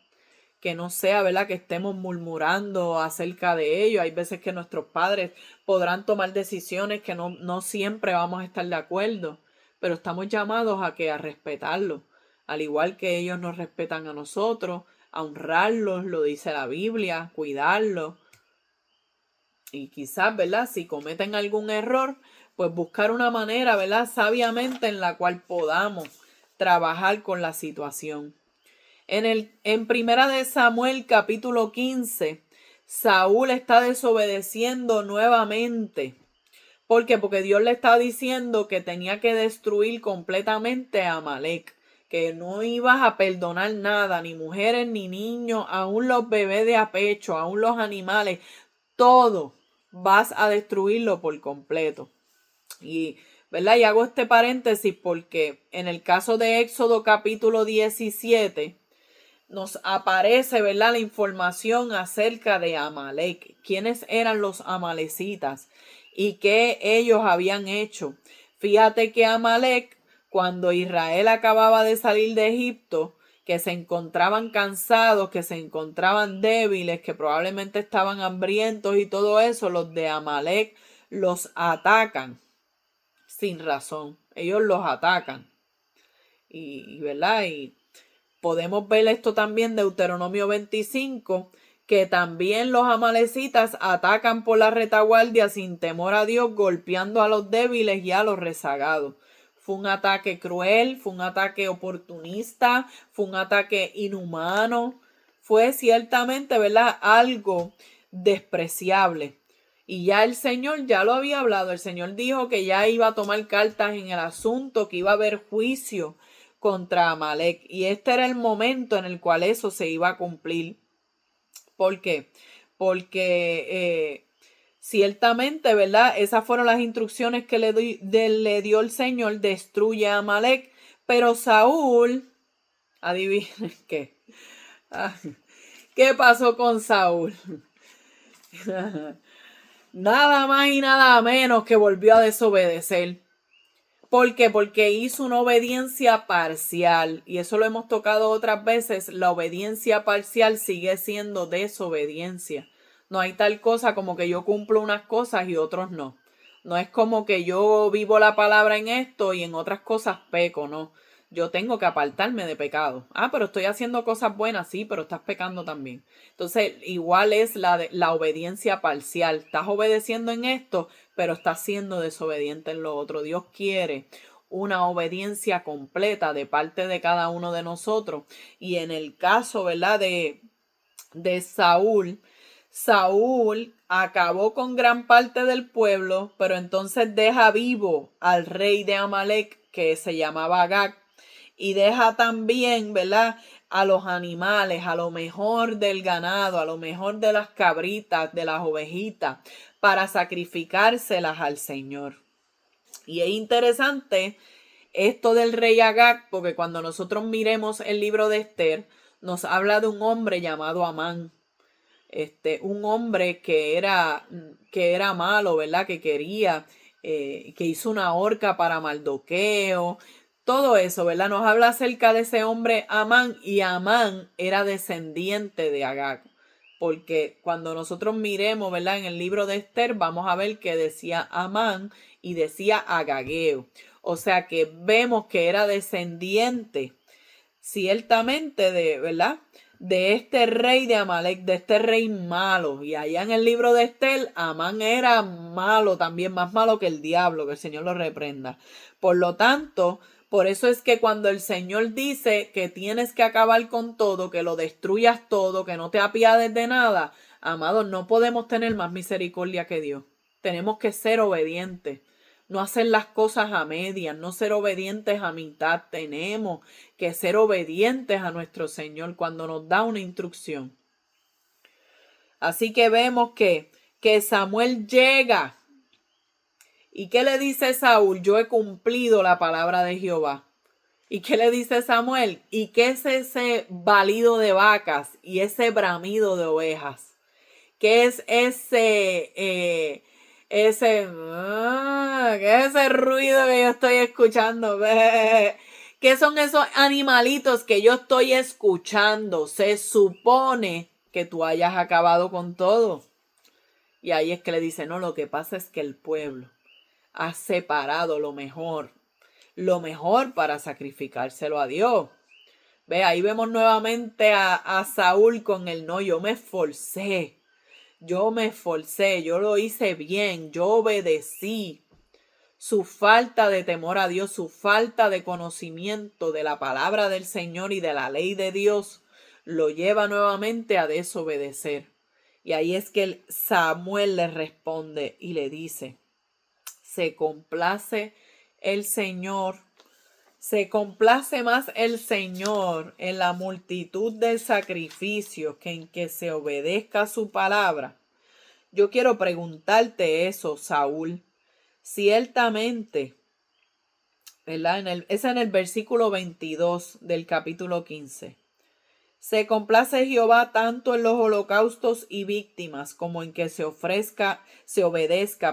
que no sea, ¿verdad?, que estemos murmurando acerca de ellos. Hay veces que nuestros padres podrán tomar decisiones que no siempre vamos a estar de acuerdo, pero estamos llamados a respetarlos, al igual que ellos nos respetan a nosotros, a honrarlos, lo dice la Biblia, cuidarlos. Y quizás, ¿verdad?, si cometen algún error, pues buscar una manera, ¿verdad?, sabiamente en la cual podamos trabajar con la situación. En Primera de Samuel capítulo 15, Saúl está desobedeciendo nuevamente. ¿Por qué? Porque Dios le está diciendo que tenía que destruir completamente a Amalek, que no ibas a perdonar nada, ni mujeres ni niños, aún los bebés de a pecho, aún los animales, todo vas a destruirlo por completo. Y, ¿verdad? Y hago este paréntesis porque en el caso de Éxodo capítulo 17 nos aparece, ¿verdad?, la información acerca de Amalek, quiénes eran los amalecitas y qué ellos habían hecho. Fíjate que Amalek, cuando Israel acababa de salir de Egipto, que se encontraban cansados, que se encontraban débiles, que probablemente estaban hambrientos y todo eso, los de Amalek los atacan sin razón. Ellos los atacan. ¿Verdad? Y podemos ver esto también de Deuteronomio 25, que también los amalecitas atacan por la retaguardia sin temor a Dios, golpeando a los débiles y a los rezagados. Fue un ataque cruel, fue un ataque oportunista, fue un ataque inhumano, fue ciertamente, ¿verdad?, algo despreciable. Y ya el Señor ya lo había hablado, el Señor dijo que ya iba a tomar cartas en el asunto, que iba a haber juicio contra Amalek. Y este era el momento en el cual eso se iba a cumplir. ¿Por qué? Porque ciertamente, ¿verdad?, esas fueron las instrucciones que le dio el Señor, destruye a Amalek. Pero Saúl, adivinen qué. ¿Qué pasó con Saúl? Nada más y nada menos que volvió a desobedecer. ¿Por qué? Porque hizo una obediencia parcial. Y eso lo hemos tocado otras veces. La obediencia parcial sigue siendo desobediencia. No hay tal cosa como que yo cumplo unas cosas y otros no. No es como que yo vivo la palabra en esto y en otras cosas peco, no. Yo tengo que apartarme de pecado. Pero estoy haciendo cosas buenas, sí, pero estás pecando también. Entonces, igual es la obediencia parcial. Estás obedeciendo en esto, pero estás siendo desobediente en lo otro. Dios quiere una obediencia completa de parte de cada uno de nosotros. Y en el caso, ¿verdad?, de Saúl, Saúl acabó con gran parte del pueblo, pero entonces deja vivo al rey de Amalek, que se llamaba Agag, y deja también, ¿verdad?, a los animales, a lo mejor del ganado, a lo mejor de las cabritas, de las ovejitas, para sacrificárselas al Señor. Y es interesante esto del rey Agag, porque cuando nosotros miremos el libro de Esther, nos habla de un hombre llamado Amán. Un hombre que era malo, ¿verdad? Que quería, que hizo una horca para Mardoqueo, todo eso, ¿verdad? Nos habla acerca de ese hombre Amán, y Amán era descendiente de Agag. Porque cuando nosotros miremos, ¿verdad?, en el libro de Esther, vamos a ver que decía Amán y decía Agageo. O sea que vemos que era descendiente ciertamente ¿verdad?, de este rey de Amalek, de este rey malo. Y allá en el libro de Esther, Amán era malo también, más malo que el diablo, que el Señor lo reprenda. Por lo tanto, por eso es que cuando el Señor dice que tienes que acabar con todo, que lo destruyas todo, que no te apiades de nada, amados, no podemos tener más misericordia que Dios. Tenemos que ser obedientes. no hacer las cosas a medias, no ser obedientes a mitad. Tenemos que ser obedientes a nuestro Señor cuando nos da una instrucción. Así que vemos que Samuel llega. ¿Y qué le dice Saúl? Yo he cumplido la palabra de Jehová. ¿Y qué le dice Samuel? ¿Y qué es ese balido de vacas y ese bramido de ovejas? ¿Qué es ese ruido que yo estoy escuchando? ¿Qué son esos animalitos que yo estoy escuchando? Se supone que tú hayas acabado con todo. Y ahí es que le dice, no, lo que pasa es que el pueblo ha separado lo mejor para sacrificárselo a Dios. Ve, ahí vemos nuevamente a Saúl con el no, yo me esforcé, yo lo hice bien, yo obedecí. Su falta de temor a Dios, su falta de conocimiento de la palabra del Señor y de la ley de Dios, lo lleva nuevamente a desobedecer. Y ahí es que Samuel le responde y le dice, se complace más el Señor en la multitud de sacrificios que en que se obedezca su palabra. Yo quiero preguntarte eso, Saúl. Ciertamente, ¿verdad? Es en el versículo 22 del capítulo 15. Se complace Jehová tanto en los holocaustos y víctimas como en que se obedezca,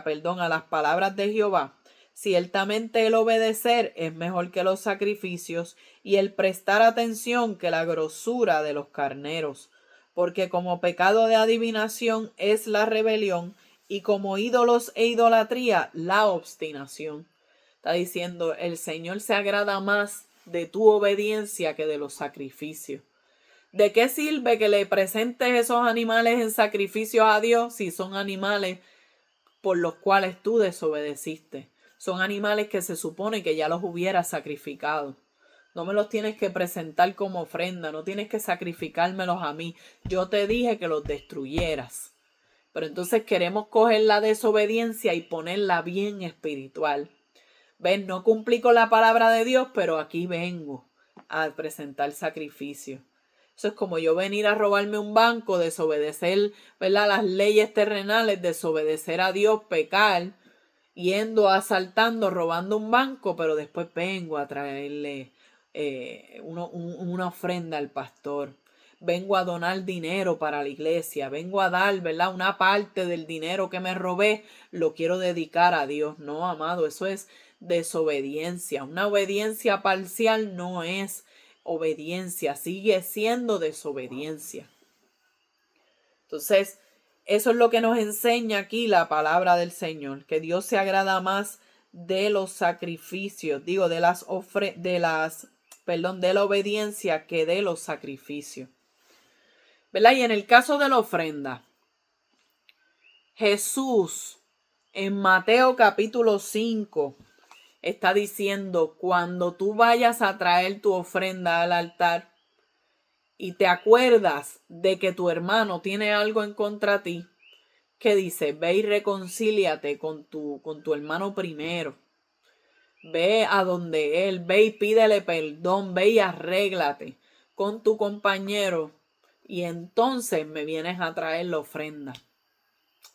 a las palabras de Jehová. Ciertamente el obedecer es mejor que los sacrificios y el prestar atención que la grosura de los carneros, porque como pecado de adivinación es la rebelión y como ídolos e idolatría la obstinación. Está diciendo, el Señor se agrada más de tu obediencia que de los sacrificios. ¿De qué sirve que le presentes esos animales en sacrificio a Dios si son animales por los cuales tú desobedeciste? Son animales que se supone que ya los hubieras sacrificado. No me los tienes que presentar como ofrenda, no tienes que sacrificármelos a mí. Yo te dije que los destruyeras. Pero entonces queremos coger la desobediencia y ponerla bien espiritual. ¿Ven? No cumplí con la palabra de Dios, pero aquí vengo a presentar sacrificio. Eso es como yo venir a robarme un banco, desobedecer, ¿verdad?, las leyes terrenales, desobedecer a Dios, pecar, yendo, asaltando, robando un banco, pero después vengo a traerle una ofrenda al pastor. Vengo a donar dinero para la iglesia, vengo a dar, ¿verdad?, una parte del dinero que me robé, lo quiero dedicar a Dios. No, amado, eso es desobediencia. Una obediencia parcial no es obediencia, sigue siendo desobediencia. Entonces, eso es lo que nos enseña aquí la palabra del Señor, que Dios se agrada más de los sacrificios, de la obediencia que de los sacrificios. ¿Verdad? Y en el caso de la ofrenda, Jesús en Mateo capítulo 5 está diciendo, cuando tú vayas a traer tu ofrenda al altar y te acuerdas de que tu hermano tiene algo en contra de ti, que dice, ve y reconcíliate con tu hermano primero. Ve a donde él, ve y pídele perdón, ve y arréglate con tu compañero y entonces me vienes a traer la ofrenda.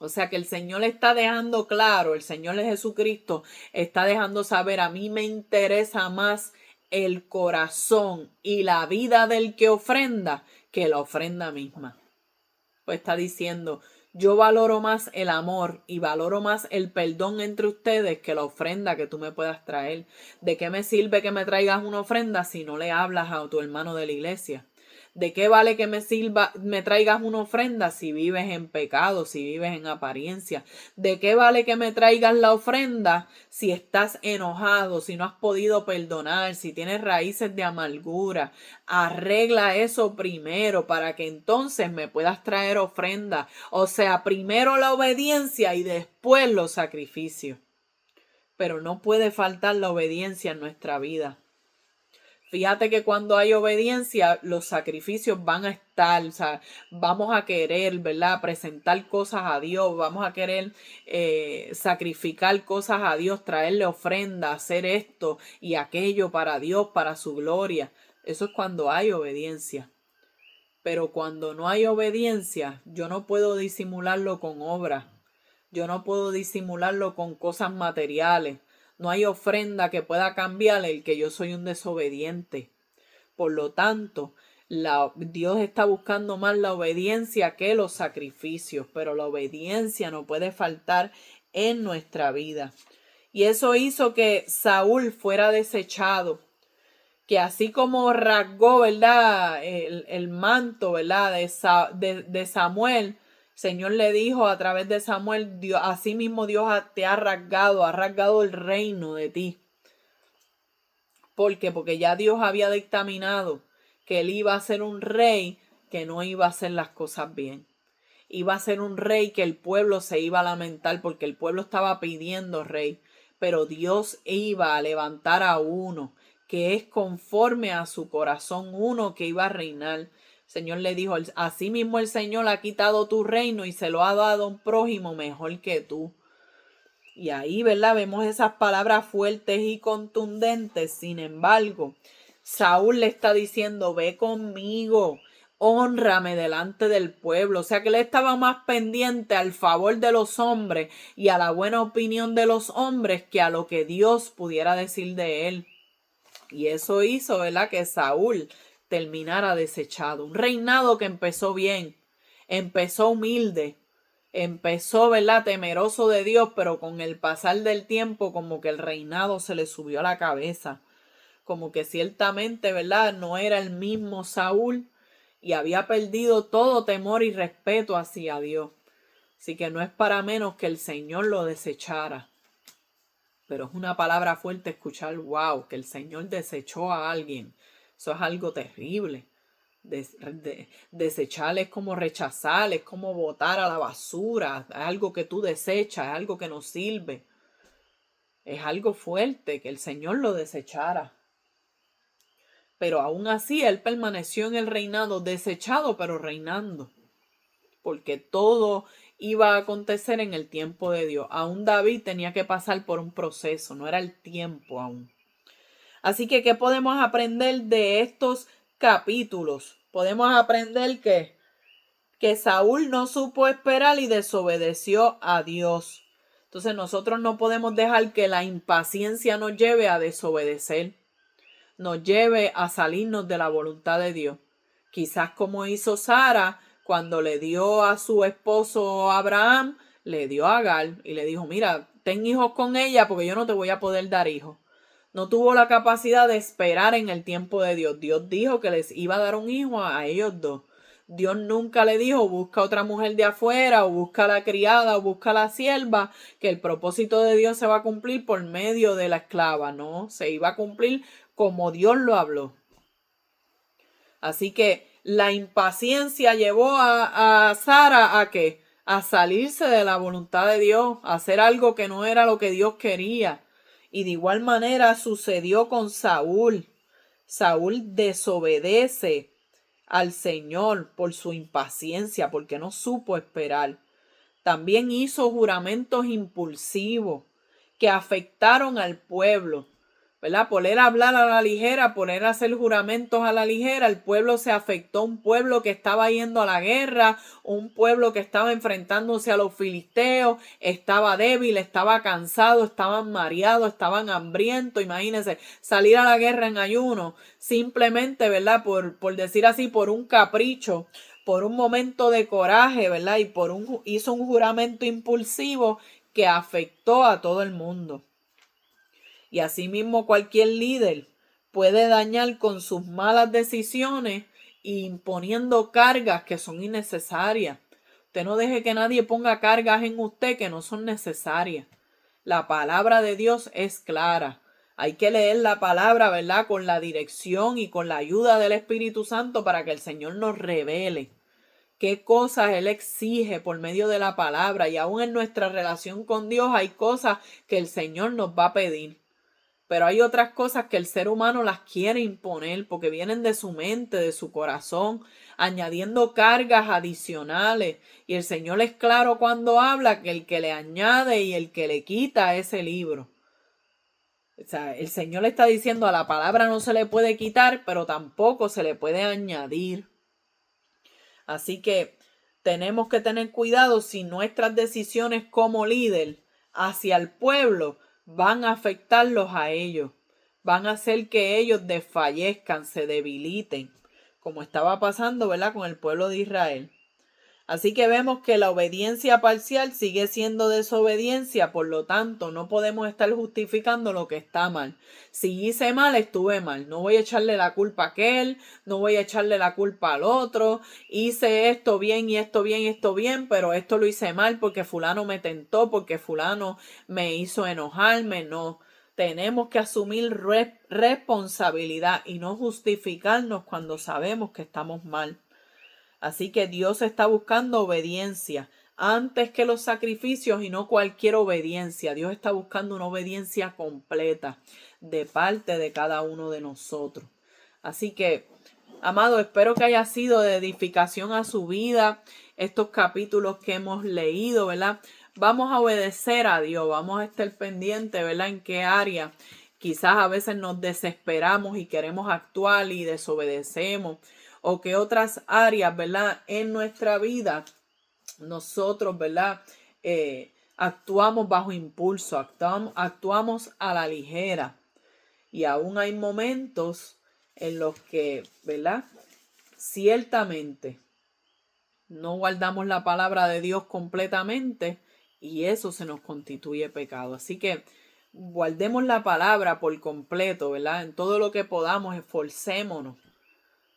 O sea que el Señor está dejando claro, el Señor de Jesucristo está dejando saber, a mí me interesa más el corazón y la vida del que ofrenda que la ofrenda misma. Pues está diciendo, yo valoro más el amor y valoro más el perdón entre ustedes que la ofrenda que tú me puedas traer. ¿De qué me sirve que me traigas una ofrenda si no le hablas a tu hermano de la iglesia? ¿De qué vale que me traigas una ofrenda si vives en pecado, si vives en apariencia? ¿De qué vale que me traigas la ofrenda si estás enojado, si no has podido perdonar, si tienes raíces de amargura? Arregla eso primero para que entonces me puedas traer ofrenda. O sea, primero la obediencia y después los sacrificios. Pero no puede faltar la obediencia en nuestra vida. Fíjate que cuando hay obediencia, los sacrificios van a estar, o sea, vamos a querer, ¿verdad? Presentar cosas a Dios, vamos a querer sacrificar cosas a Dios, traerle ofrenda, hacer esto y aquello para Dios, para su gloria. Eso es cuando hay obediencia. Pero cuando no hay obediencia, yo no puedo disimularlo con obras. Yo no puedo disimularlo con cosas materiales. No hay ofrenda que pueda cambiar el que yo soy un desobediente. Por lo tanto, Dios está buscando más la obediencia que los sacrificios, pero la obediencia no puede faltar en nuestra vida. Y eso hizo que Saúl fuera desechado, que así como rasgó, ¿verdad?, el manto, ¿verdad?, de Samuel. Señor le dijo a través de Samuel, Dios, así mismo Dios te ha rasgado el reino de ti. ¿Por qué? Porque ya Dios había dictaminado que él iba a ser un rey que no iba a hacer las cosas bien. Iba a ser un rey que el pueblo se iba a lamentar porque el pueblo estaba pidiendo rey. Pero Dios iba a levantar a uno que es conforme a su corazón, uno que iba a reinar. El Señor le dijo, así mismo el Señor ha quitado tu reino y se lo ha dado a un prójimo mejor que tú. Y ahí, ¿verdad? Vemos esas palabras fuertes y contundentes. Sin embargo, Saúl le está diciendo, ve conmigo, hónrame delante del pueblo. O sea que él estaba más pendiente al favor de los hombres y a la buena opinión de los hombres que a lo que Dios pudiera decir de él. Y eso hizo, ¿verdad?, que Saúl terminara desechado. Un reinado que empezó bien, empezó humilde, empezó, ¿verdad?, temeroso de Dios, pero con el pasar del tiempo como que el reinado se le subió a la cabeza. Como que ciertamente, ¿verdad?, no era el mismo Saúl y había perdido todo temor y respeto hacia Dios. Así que no es para menos que el Señor lo desechara. Pero es una palabra fuerte escuchar, wow, que el Señor desechó a alguien. Eso es algo terrible. Desechar es como rechazar, es como botar a la basura. Es algo que tú desechas, es algo que no sirve. Es algo fuerte que el Señor lo desechara. Pero aún así él permaneció en el reinado, desechado pero reinando. Porque todo iba a acontecer en el tiempo de Dios. Aún David tenía que pasar por un proceso, no era el tiempo aún. Así que, ¿qué podemos aprender de estos capítulos? Podemos aprender que Saúl no supo esperar y desobedeció a Dios. Entonces nosotros no podemos dejar que la impaciencia nos lleve a desobedecer, nos lleve a salirnos de la voluntad de Dios. Quizás como hizo Sara cuando le dio a su esposo Abraham, le dio a Agar y le dijo, mira, ten hijos con ella porque yo no te voy a poder dar hijos. No tuvo la capacidad de esperar en el tiempo de Dios. Dios dijo que les iba a dar un hijo a ellos dos. Dios nunca le dijo, busca otra mujer de afuera, o busca la criada, o busca la sierva, que el propósito de Dios se va a cumplir por medio de la esclava. No, se iba a cumplir como Dios lo habló. Así que la impaciencia llevó a Sara a ¿qué? A salirse de la voluntad de Dios, a hacer algo que no era lo que Dios quería. Y de igual manera sucedió con Saúl. Saúl desobedece al Señor por su impaciencia, porque no supo esperar. También hizo juramentos impulsivos que afectaron al pueblo, ¿verdad? Por él hablar a la ligera, por él hacer juramentos a la ligera, el pueblo se afectó. Un pueblo que estaba yendo a la guerra, un pueblo que estaba enfrentándose a los filisteos, estaba débil, estaba cansado, estaban mareados, estaban hambrientos. Imagínense, salir a la guerra en ayuno, simplemente, ¿verdad? Por decir así, por un capricho, por un momento de coraje, ¿verdad? Y hizo un juramento impulsivo que afectó a todo el mundo. Y asimismo cualquier líder puede dañar con sus malas decisiones e imponiendo cargas que son innecesarias. Usted no deje que nadie ponga cargas en usted que no son necesarias. La palabra de Dios es clara. Hay que leer la palabra, ¿verdad?, con la dirección y con la ayuda del Espíritu Santo para que el Señor nos revele qué cosas Él exige por medio de la palabra. Y aún en nuestra relación con Dios hay cosas que el Señor nos va a pedir. pero hay otras cosas que el ser humano las quiere imponer porque vienen de su mente, de su corazón, añadiendo cargas adicionales. Y el Señor es claro cuando habla que el que le añade y el que le quita es el libro. O sea, el Señor le está diciendo a la palabra no se le puede quitar, pero tampoco se le puede añadir. Así que tenemos que tener cuidado si nuestras decisiones como líder hacia el pueblo van a afectarlos a ellos. Van a hacer que ellos desfallezcan, se debiliten, como estaba pasando, ¿verdad?, con el pueblo de Israel. Así que vemos que la obediencia parcial sigue siendo desobediencia, por lo tanto no podemos estar justificando lo que está mal. Si hice mal, estuve mal. No voy a echarle la culpa a aquel, no voy a echarle la culpa al otro. Hice esto bien y esto bien y esto bien, pero esto lo hice mal porque fulano me tentó, porque fulano me hizo enojarme. No, tenemos que asumir responsabilidad y no justificarnos cuando sabemos que estamos mal. Así que Dios está buscando obediencia antes que los sacrificios y no cualquier obediencia. Dios está buscando una obediencia completa de parte de cada uno de nosotros. Así que, amado, espero que haya sido de edificación a su vida estos capítulos que hemos leído, ¿verdad? Vamos a obedecer a Dios, vamos a estar pendientes, ¿verdad? En qué área quizás a veces nos desesperamos y queremos actuar y desobedecemos, o que otras áreas, ¿verdad?, en nuestra vida nosotros, ¿verdad?, actuamos bajo impulso, actuamos a la ligera. Y aún hay momentos en los que, ¿verdad?, ciertamente no guardamos la palabra de Dios completamente y eso se nos constituye pecado. Así que guardemos la palabra por completo, ¿verdad? En todo lo que podamos, esforcémonos.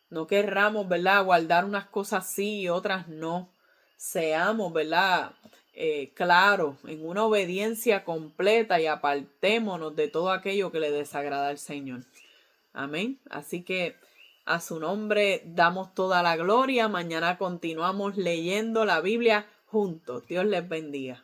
No querramos, ¿verdad?, guardar unas cosas sí y otras no. Seamos, ¿verdad?, claros en una obediencia completa y apartémonos de todo aquello que le desagrada al Señor. Amén. Así que a su nombre damos toda la gloria. Mañana continuamos leyendo la Biblia juntos. Dios les bendiga.